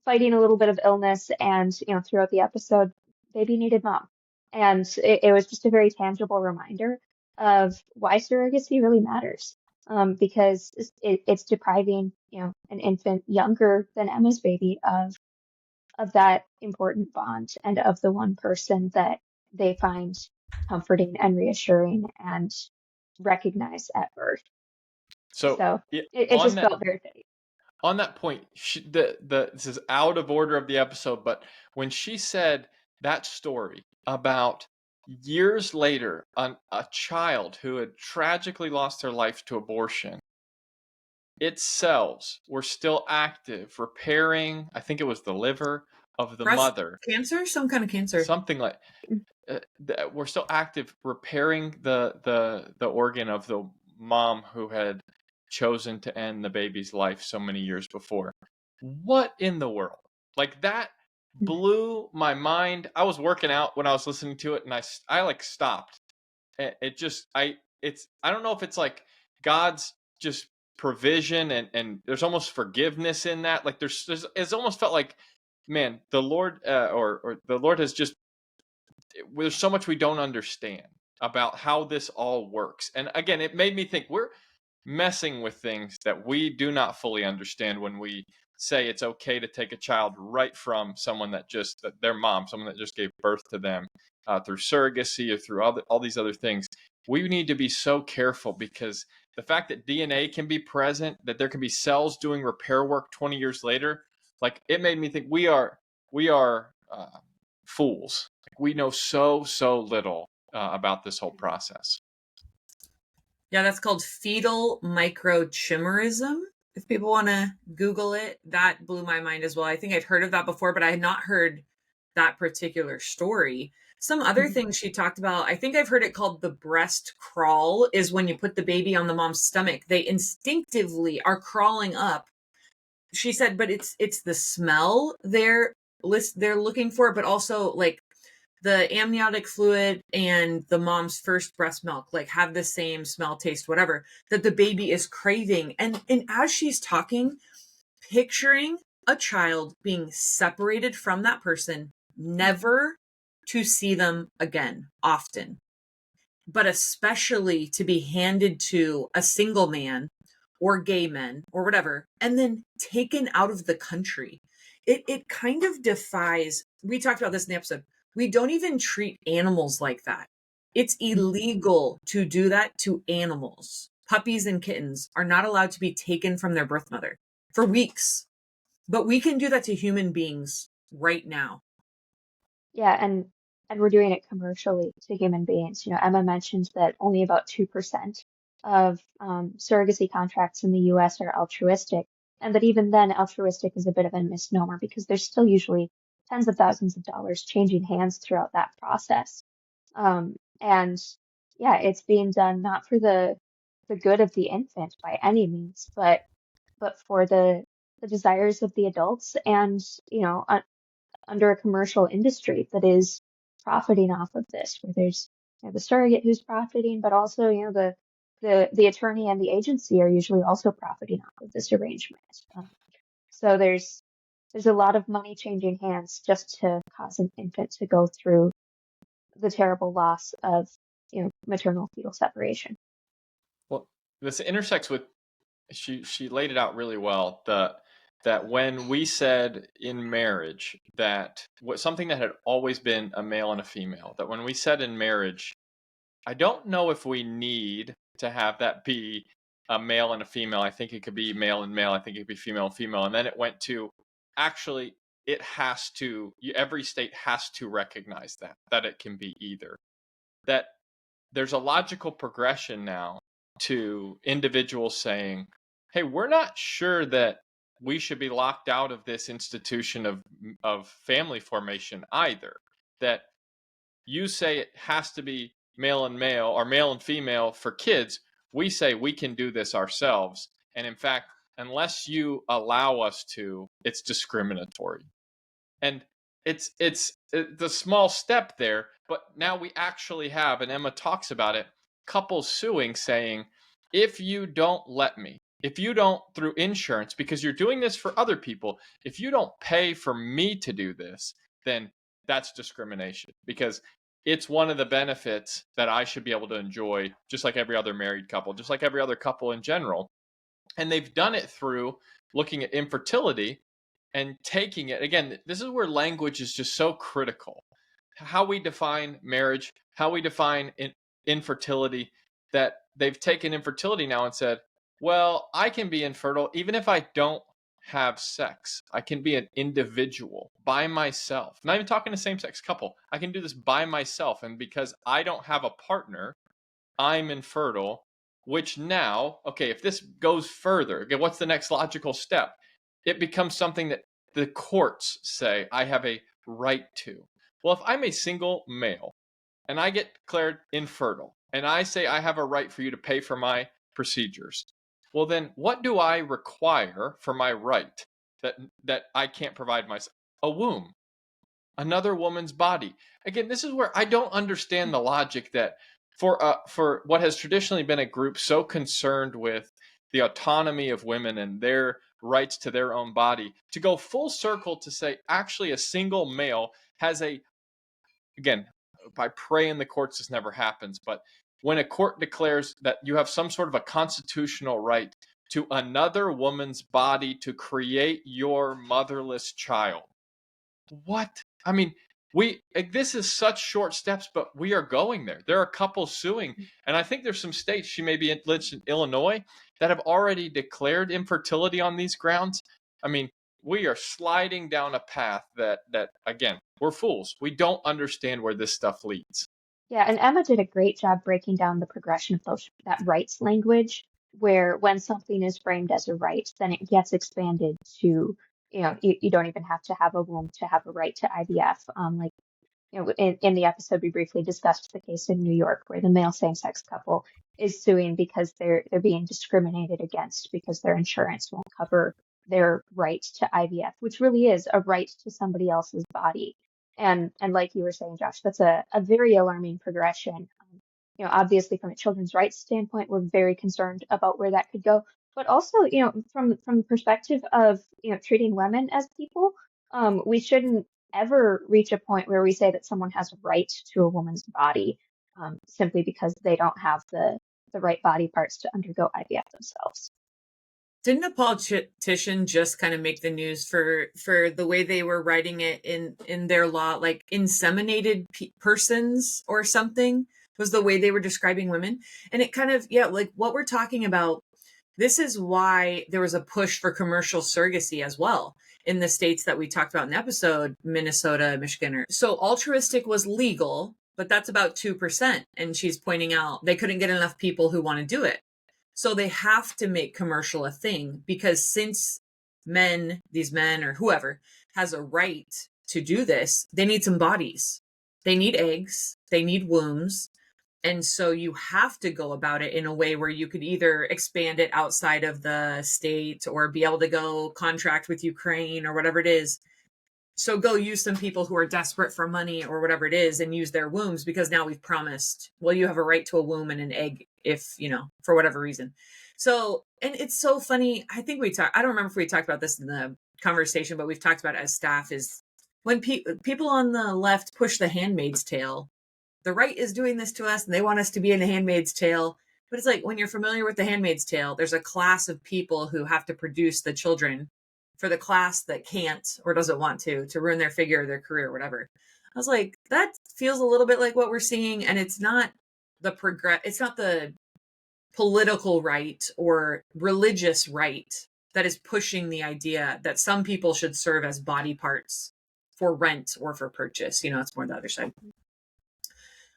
S3: fighting a little bit of illness, and throughout the episode, baby needed mom, and it was just a very tangible reminder of why surrogacy really matters. Because it's depriving, an infant younger than Emma's baby of that important bond and of the one person that they find comforting and reassuring and recognize at birth. So
S4: yeah,
S3: it
S4: on
S3: just
S4: that
S3: felt very fitting.
S4: on that point, this is out of order of the episode, but when she said that story about years later, a child who had tragically lost their life to abortion, its cells were still active, repairing, I think it was the liver of the
S1: Breast
S4: mother,
S1: cancer, some kind of cancer.
S4: something like we're still active, repairing the organ of the mom who had chosen to end the baby's life so many years before. What in the world? Like that blew my mind. I was working out when I was listening to it, and I like stopped. I don't know if it's like God's just provision, and there's almost forgiveness in that. Like there's it's almost felt like, man, the Lord or the Lord has just, there's so much we don't understand about how this all works. And again, it made me think we're messing with things that we do not fully understand when we say it's okay to take a child right from someone their mom, someone that just gave birth to them, through surrogacy or through all these other things. We need to be so careful, because the fact that DNA can be present, that there can be cells doing repair work 20 years later, like it made me think we are fools. We know so little about this whole process.
S1: Yeah, that's called fetal microchimerism. If people want to Google it, that blew my mind as well. I think I'd heard of that before, but I had not heard that particular story. Some other things she talked about, I think I've heard it called the breast crawl, is when you put the baby on the mom's stomach, they instinctively are crawling up. She said, but it's the smell they're looking for, but also like the amniotic fluid and the mom's first breast milk like have the same smell, taste, whatever, that the baby is craving. And as she's talking, picturing a child being separated from that person, never to see them again often, but especially to be handed to a single man or gay men or whatever, and then taken out of the country. It kind of defies, we talked about this in the episode, we don't even treat animals like that. It's illegal to do that to animals. Puppies and kittens are not allowed to be taken from their birth mother for weeks, but we can do that to human beings right now.
S3: Yeah, and we're doing it commercially to human beings. Emma mentioned that only about 2% of surrogacy contracts in the U.S. are altruistic, and that even then, altruistic is a bit of a misnomer, because there's still usually tens of thousands of dollars changing hands throughout that process. And yeah, it's being done not for the good of the infant by any means, but for the desires of the adults, and under a commercial industry that is profiting off of this, where there's the surrogate who's profiting, but also the attorney and the agency are usually also profiting off of this arrangement. So there's a lot of money changing hands just to cause an infant to go through the terrible loss of maternal fetal separation.
S4: Well, this intersects with, she laid it out really well, that when we said in marriage that something that had always been a male and a female, that when we said in marriage, I don't know if we need to have that be a male and a female. I think it could be male and male. I think it could be female and female. And then it went to, actually, every state has to recognize that it can be either. That there's a logical progression now to individuals saying, hey, we're not sure that we should be locked out of this institution of family formation either. That you say it has to be male and male or male and female for kids. We say we can do this ourselves. And in fact, unless you allow us to, it's discriminatory. And it's the small step there, but now we actually have, and Emma talks about it, couples suing saying, if you don't let me, if you don't, through insurance, because you're doing this for other people, if you don't pay for me to do this, then that's discrimination, because it's one of the benefits that I should be able to enjoy, just like every other married couple, just like every other couple in general. And they've done it through looking at infertility and taking it. Again, this is where language is just so critical. How we define marriage, how we define infertility, that they've taken infertility now and said, well, I can be infertile even if I don't have sex. I can be an individual by myself. Not even talking to same-sex couple. I can do this by myself. And because I don't have a partner, I'm infertile, which now, okay, if this goes further, okay, what's the next logical step? It becomes something that the courts say I have a right to. Well, if I'm a single male and I get declared infertile and I say I have a right for you to pay for my procedures, well, then what do I require for my right that I can't provide myself? A womb, another woman's body. Again, this is where I don't understand the logic that for what has traditionally been a group so concerned with the autonomy of women and their rights to their own body, to go full circle to say actually a single male has again, I pray in the courts this never happens, but when a court declares that you have some sort of a constitutional right to another woman's body to create your motherless child. What? I mean, this is such short steps, but we are going there. There are couples suing, and I think there's some states, she may be in Illinois, that have already declared infertility on these grounds. I mean, we are sliding down a path that again, we're fools. We don't understand where this stuff leads.
S3: Yeah, and Emma did a great job breaking down the progression of that rights language, where when something is framed as a right, then it gets expanded to, you don't even have to have a womb to have a right to IVF. Like, in the episode, we briefly discussed the case in New York where the male same-sex couple is suing because they're being discriminated against because their insurance won't cover their right to IVF, which really is a right to somebody else's body. And like you were saying, Josh, that's a very alarming progression. Obviously from a children's rights standpoint, we're very concerned about where that could go. But also, from the perspective of, treating women as people, we shouldn't ever reach a point where we say that someone has a right to a woman's body, simply because they don't have the right body parts to undergo IVF themselves.
S1: Didn't a politician just kind of make the news for the way they were writing it in their law, like inseminated persons or something was the way they were describing women? And it kind of, like what we're talking about, this is why there was a push for commercial surrogacy as well in the states that we talked about in the episode, Minnesota, Michigan. So altruistic was legal, but that's about 2%. And she's pointing out they couldn't get enough people who want to do it. So they have to make commercial a thing, because since these men or whoever has a right to do this, they need some bodies. They need eggs. They need wombs. And so you have to go about it in a way where you could either expand it outside of the state or be able to go contract with Ukraine or whatever it is. So go use some people who are desperate for money or whatever it is and use their wombs, because now we've promised, well, you have a right to a womb and an egg if, for whatever reason. So, and it's so funny. I think I don't remember if we talked about this in the conversation, but we've talked about it as staff, is when people on the left push the Handmaid's Tale, the right is doing this to us and they want us to be in the Handmaid's Tale. But it's like, when you're familiar with the Handmaid's Tale, there's a class of people who have to produce the children for the class that can't or doesn't want to ruin their figure or their career or whatever. I was like, that feels a little bit like what we're seeing. And it's not it's not the political right or religious right that is pushing the idea that some people should serve as body parts for rent or for purchase. It's more the other side.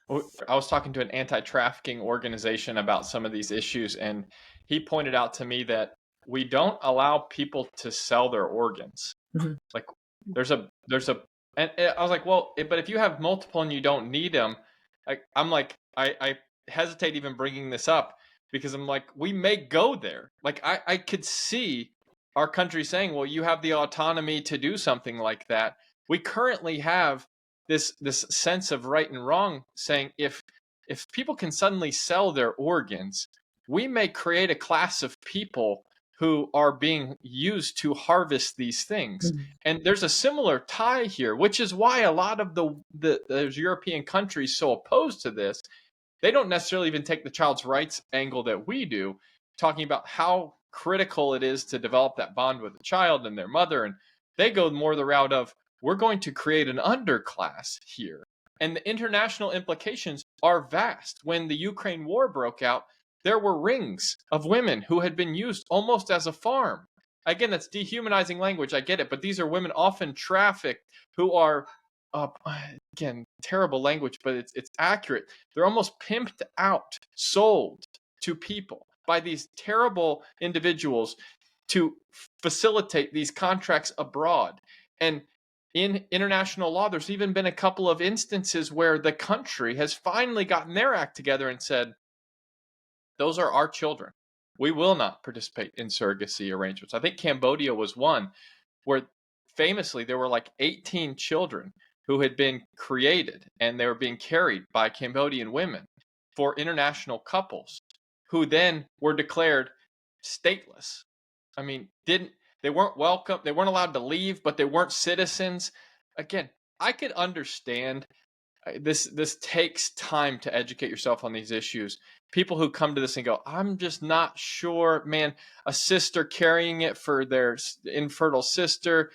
S4: I was talking to an anti-trafficking organization about some of these issues, and he pointed out to me that we don't allow people to sell their organs.
S1: Mhm.
S4: Like there's a, and I was like, well, but if you have multiple and you don't need them, I'm like, I hesitate even bringing this up because I'm like, we may go there. Like I could see our country saying, well, you have the autonomy to do something like that. We currently have this sense of right and wrong saying if people can suddenly sell their organs, we may create a class of people who are being used to harvest these things.
S1: Mhm.
S4: And there's a similar tie here, which is why a lot of those European countries so opposed to this. They don't necessarily even take the child's rights angle that we do, talking about how critical it is to develop that bond with the child and their mother. And they go more the route of, we're going to create an underclass here. And the international implications are vast. When the Ukraine war broke out, there were rings of women who had been used almost as a farm. Again, that's dehumanizing language. I get it. But these are women often trafficked who are, again, terrible language, but it's accurate. They're almost pimped out, sold to people by these terrible individuals to facilitate these contracts abroad. And in international law, there's even been a couple of instances where the country has finally gotten their act together and said, those are our children. We will not participate in surrogacy arrangements. I think Cambodia was one where famously there were like 18 children who had been created and they were being carried by Cambodian women for international couples who then were declared stateless. I mean, they weren't welcome, they weren't allowed to leave, but they weren't citizens. Again, I could understand this takes time to educate yourself on these issues. People who come to this and go, I'm just not sure, man, a sister carrying it for their infertile sister.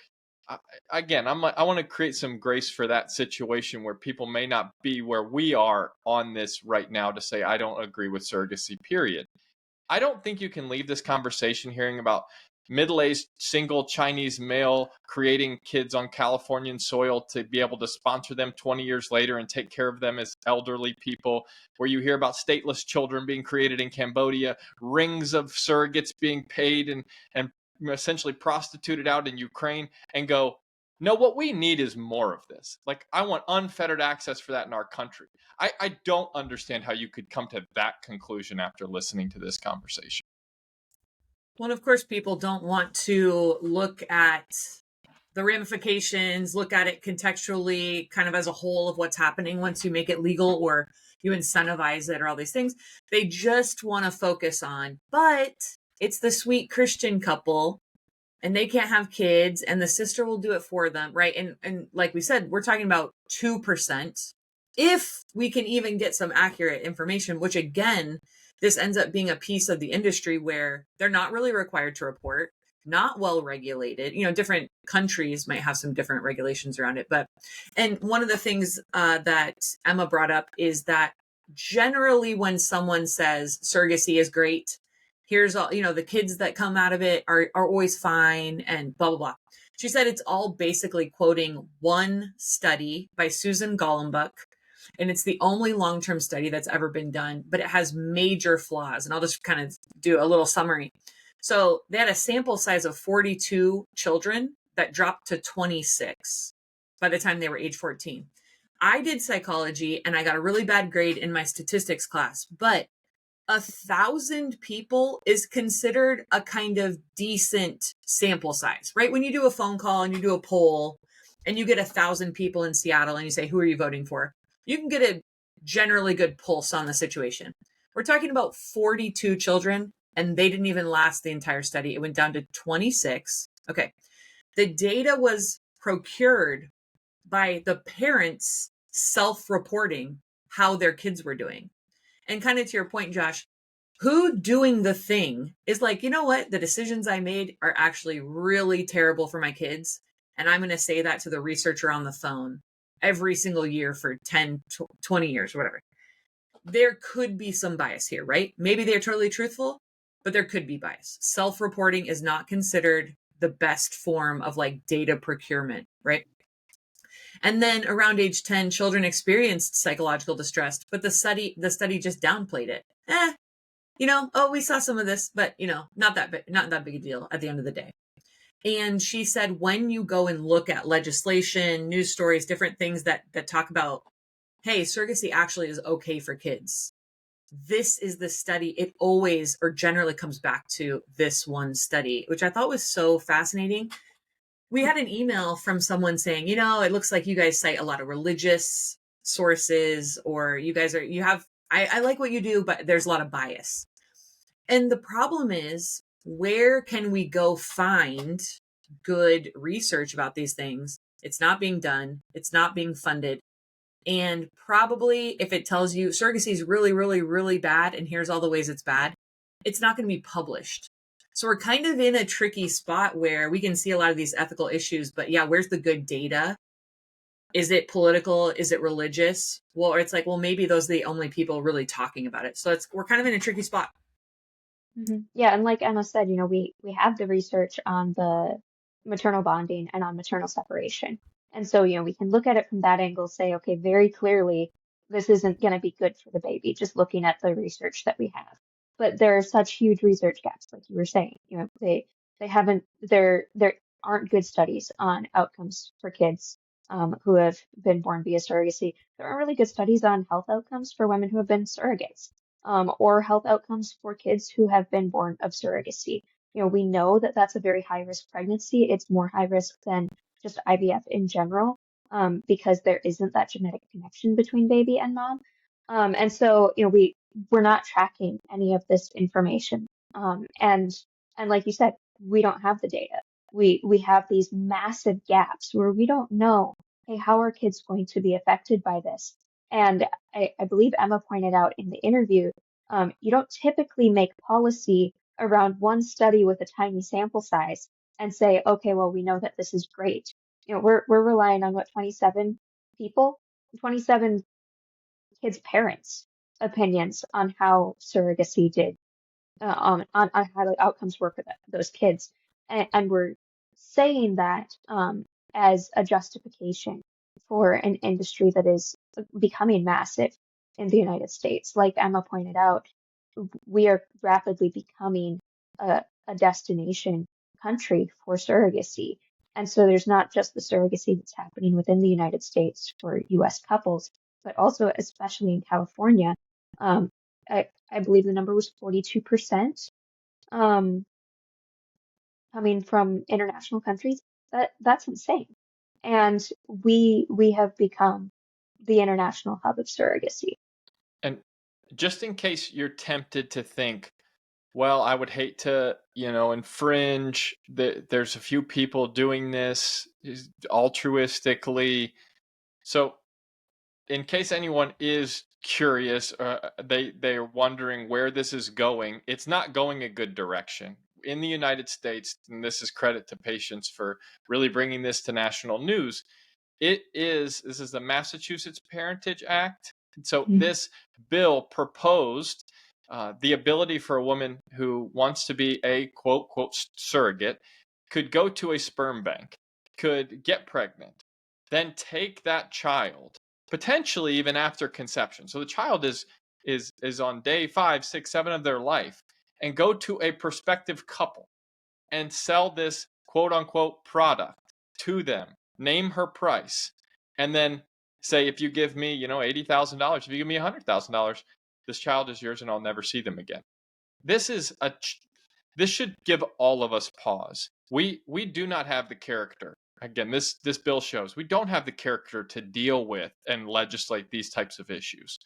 S4: Again, I want to create some grace for that situation where people may not be where we are on this right now to say, I don't agree with surrogacy, period. I don't think you can leave this conversation hearing about middle-aged single Chinese male creating kids on Californian soil to be able to sponsor them 20 years later and take care of them as elderly people, where you hear about stateless children being created in Cambodia, rings of surrogates being paid and essentially prostituted out in Ukraine, and go, no, what we need is more of this. Like, I want unfettered access for that in our country. I don't understand how you could come to that conclusion after listening to this conversation.
S1: Well, of course, people don't want to look at the ramifications, look at it contextually, kind of as a whole of what's happening once you make it legal or you incentivize it or all these things. They just want to focus on, but it's the sweet Christian couple and they can't have kids and the sister will do it for them, right? And like we said, we're talking about 2%. If we can even get some accurate information, which again, this ends up being a piece of the industry where they're not really required to report, not well regulated. Different countries might have some different regulations around it. And one of the things that Emma brought up is that generally when someone says surrogacy is great, here's all, the kids that come out of it are always fine and blah, blah, blah. She said it's all basically quoting one study by Susan Gollenbuck. And it's the only long-term study that's ever been done, but it has major flaws. And I'll just kind of do a little summary. So they had a sample size of 42 children that dropped to 26 by the time they were age 14. I did psychology and I got a really bad grade in my statistics class, but 1,000 people is considered a kind of decent sample size, right? When you do a phone call and you do a poll and you get 1,000 people in Seattle and you say, who are you voting for? You can get a generally good pulse on the situation. We're talking about 42 children and they didn't even last the entire study. It went down to 26. Okay. The data was procured by the parents self-reporting how their kids were doing. And kind of to your point, Josh, who doing the thing is like, you know what? The decisions I made are actually really terrible for my kids. And I'm going to say that to the researcher on the phone every single year for 10, 20 years, or whatever. There could be some bias here, right? Maybe they're totally truthful. but there could be bias. Self-reporting is not considered the best form of like data procurement, right? And then around age 10, children experienced psychological distress, but the study just downplayed it. We saw some of this, but not that big a deal at the end of the day. And she said, when you go and look at legislation, news stories, different things that talk about, hey, surrogacy actually is okay for kids, this is the study. It always or generally comes back to this one study, which I thought was so fascinating. We had an email from someone saying, it looks like you guys cite a lot of religious sources, or I like what you do, but there's a lot of bias. And the problem is, where can we go find good research about these things? It's not being done. It's not being funded. And probably if it tells you surrogacy is really, really, really bad, and here's all the ways it's bad, it's not going to be published. So we're kind of in a tricky spot where we can see a lot of these ethical issues, but yeah, where's the good data? Is it political? Is it religious? Well, it's like, well, maybe those are the only people really talking about it. So we're kind of in a tricky spot.
S3: Yeah, and like Emma said, we have the research on the maternal bonding and on maternal separation. And so, we can look at it from that angle, say, okay, very clearly, this isn't going to be good for the baby, just looking at the research that we have. But there are such huge research gaps, like you were saying. They haven't, there aren't good studies on outcomes for kids who have been born via surrogacy. There aren't really good studies on health outcomes for women who have been surrogates. Or health outcomes for kids who have been born of surrogacy. We know that that's a very high risk pregnancy. It's more high risk than just IVF in general, because there isn't that genetic connection between baby and mom. And so, we're not tracking any of this information. And like you said, we don't have the data. We have these massive gaps where we don't know, hey, how are kids going to be affected by this? And I believe Emma pointed out in the interview, you don't typically make policy around one study with a tiny sample size and say, okay, well, we know that this is great. We're relying on 27 people, 27 kids' parents' opinions on how surrogacy did, on how the outcomes were for those kids. And we're saying that as a justification for an industry that is becoming massive in the United States. Like Emma pointed out, we are rapidly becoming a destination country for surrogacy. And so there's not just the surrogacy that's happening within the United States for US couples, but also, especially in California, I believe the number was 42% coming from international countries. That's insane. And we have become the international hub of surrogacy.
S4: And just in case you're tempted to think, well, I would hate to, infringe. There's a few people doing this altruistically. So in case anyone is curious, they're wondering where this is going, it's not going a good direction. In the United States, and this is credit to Patience for really bringing this to national news, this is the Massachusetts Parentage Act. So this bill proposed the ability for a woman who wants to be a quote surrogate could go to a sperm bank, could get pregnant, then take that child, potentially even after conception. So the child is on day 5, 6, 7 of their life, and go to a prospective couple and sell this quote unquote product to them, name her price, and then say, if you give me, $80,000, if you give me $100,000, this child is yours and I'll never see them again. This should give all of us pause. We do not have the character. Again, this bill shows we don't have the character to deal with and legislate these types of issues.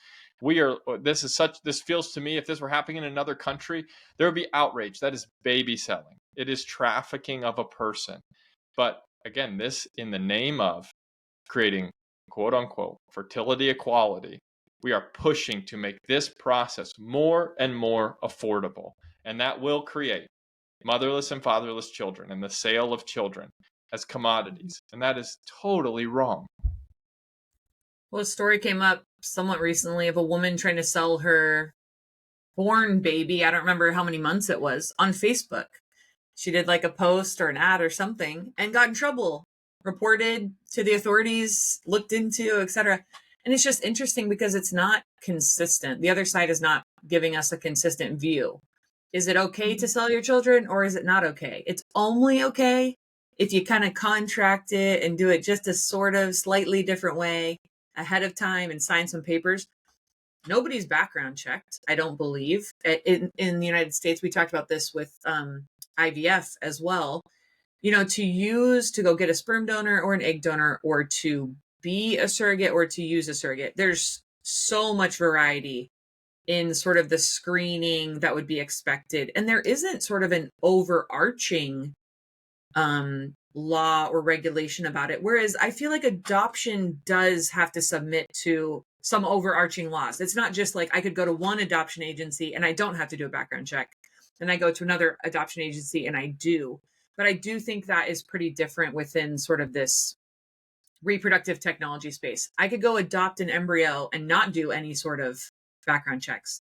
S4: This feels to me, if this were happening in another country, there would be outrage. That is baby selling. It is trafficking of a person. But again, this in the name of creating quote unquote fertility equality, we are pushing to make this process more and more affordable. And that will create motherless and fatherless children and the sale of children as commodities. And that is totally wrong.
S1: Well, a story came up somewhat recently of a woman trying to sell her born baby, I don't remember how many months it was, on Facebook. She did like a post or an ad or something and got in trouble, reported to the authorities, looked into, etc. And it's just interesting because it's not consistent. The other side is not giving us a consistent view. Is it okay to sell your children, or is it not okay? It's only okay if you kind of contract it and do it just a sort of slightly different way ahead of time and sign some papers. Nobody's background checked, I don't believe. In the United States, we talked about this with IVF as well. To go get a sperm donor or an egg donor, or to be a surrogate or to use a surrogate, there's so much variety in sort of the screening that would be expected. And there isn't sort of an overarching law or regulation about it. Whereas I feel like adoption does have to submit to some overarching laws. It's not just like I could go to one adoption agency and I don't have to do a background check. Then I go to another adoption agency and I do. But I do think that is pretty different within sort of this reproductive technology space. I could go adopt an embryo and not do any sort of background checks.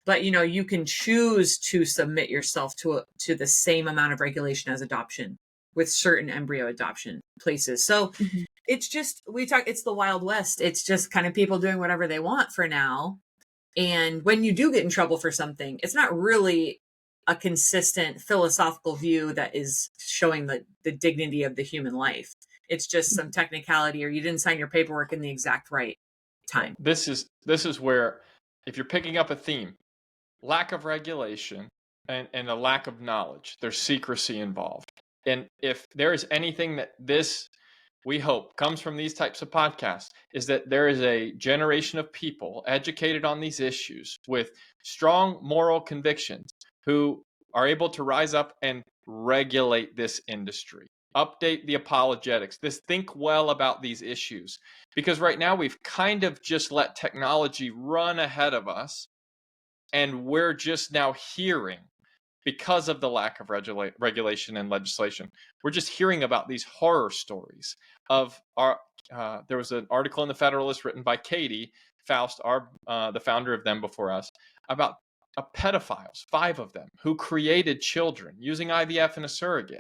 S1: But you can choose to submit yourself to the same amount of regulation as adoption with certain embryo adoption places. So it's just, it's the Wild West. It's just kind of people doing whatever they want for now. And when you do get in trouble for something, it's not really a consistent philosophical view that is showing the dignity of the human life. It's just some technicality, or you didn't sign your paperwork in the exact right time.
S4: This is where, if you're picking up a theme, lack of regulation and a lack of knowledge, there's secrecy involved. And if there is anything that we hope comes from these types of podcasts, is that there is a generation of people educated on these issues with strong moral convictions who are able to rise up and regulate this industry, update the apologetics, think well about these issues. Because right now we've kind of just let technology run ahead of us, and we're just now hearing, because of the lack of regulation and legislation, we're just hearing about these horror stories of there was an article in the Federalist written by Katie Faust, the founder of Them Before Us, about pedophiles, 5 of them, who created children using IVF and a surrogate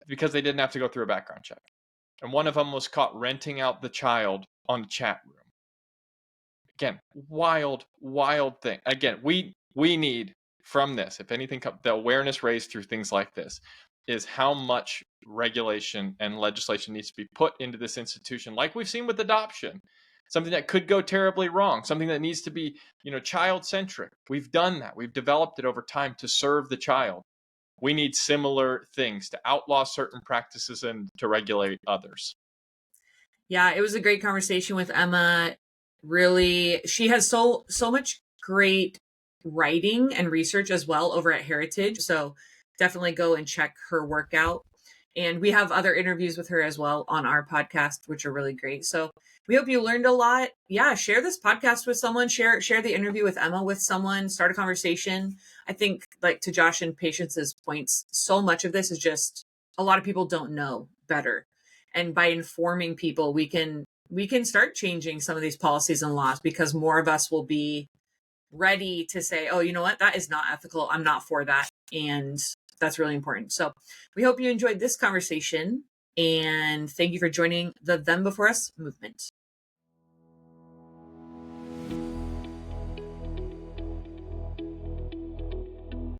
S4: because they didn't have to go through a background check. And one of them was caught renting out the child on the chat room. Again, wild thing. Again, we need from this, if anything, the awareness raised through things like this is how much regulation and legislation needs to be put into this institution, like we've seen with adoption. Something that could go terribly wrong, something that needs to be, child-centric. We've done that. We've developed it over time to serve the child. We need similar things to outlaw certain practices and to regulate others.
S1: Yeah, it was a great conversation with Emma. Really, she has so much great writing and research as well over at Heritage. So definitely go and check her work out. And we have other interviews with her as well on our podcast, which are really great. So we hope you learned a lot. Yeah, share this podcast with someone, share the interview with Emma with someone, start a conversation. I think, like to Josh and Patience's points, so much of this is just a lot of people don't know better. And by informing people, we can start changing some of these policies and laws, because more of us will be ready to say, oh, you know what, that is not ethical. I'm not for that. And that's really important. So we hope you enjoyed this conversation, and thank you for joining the Them Before Us movement.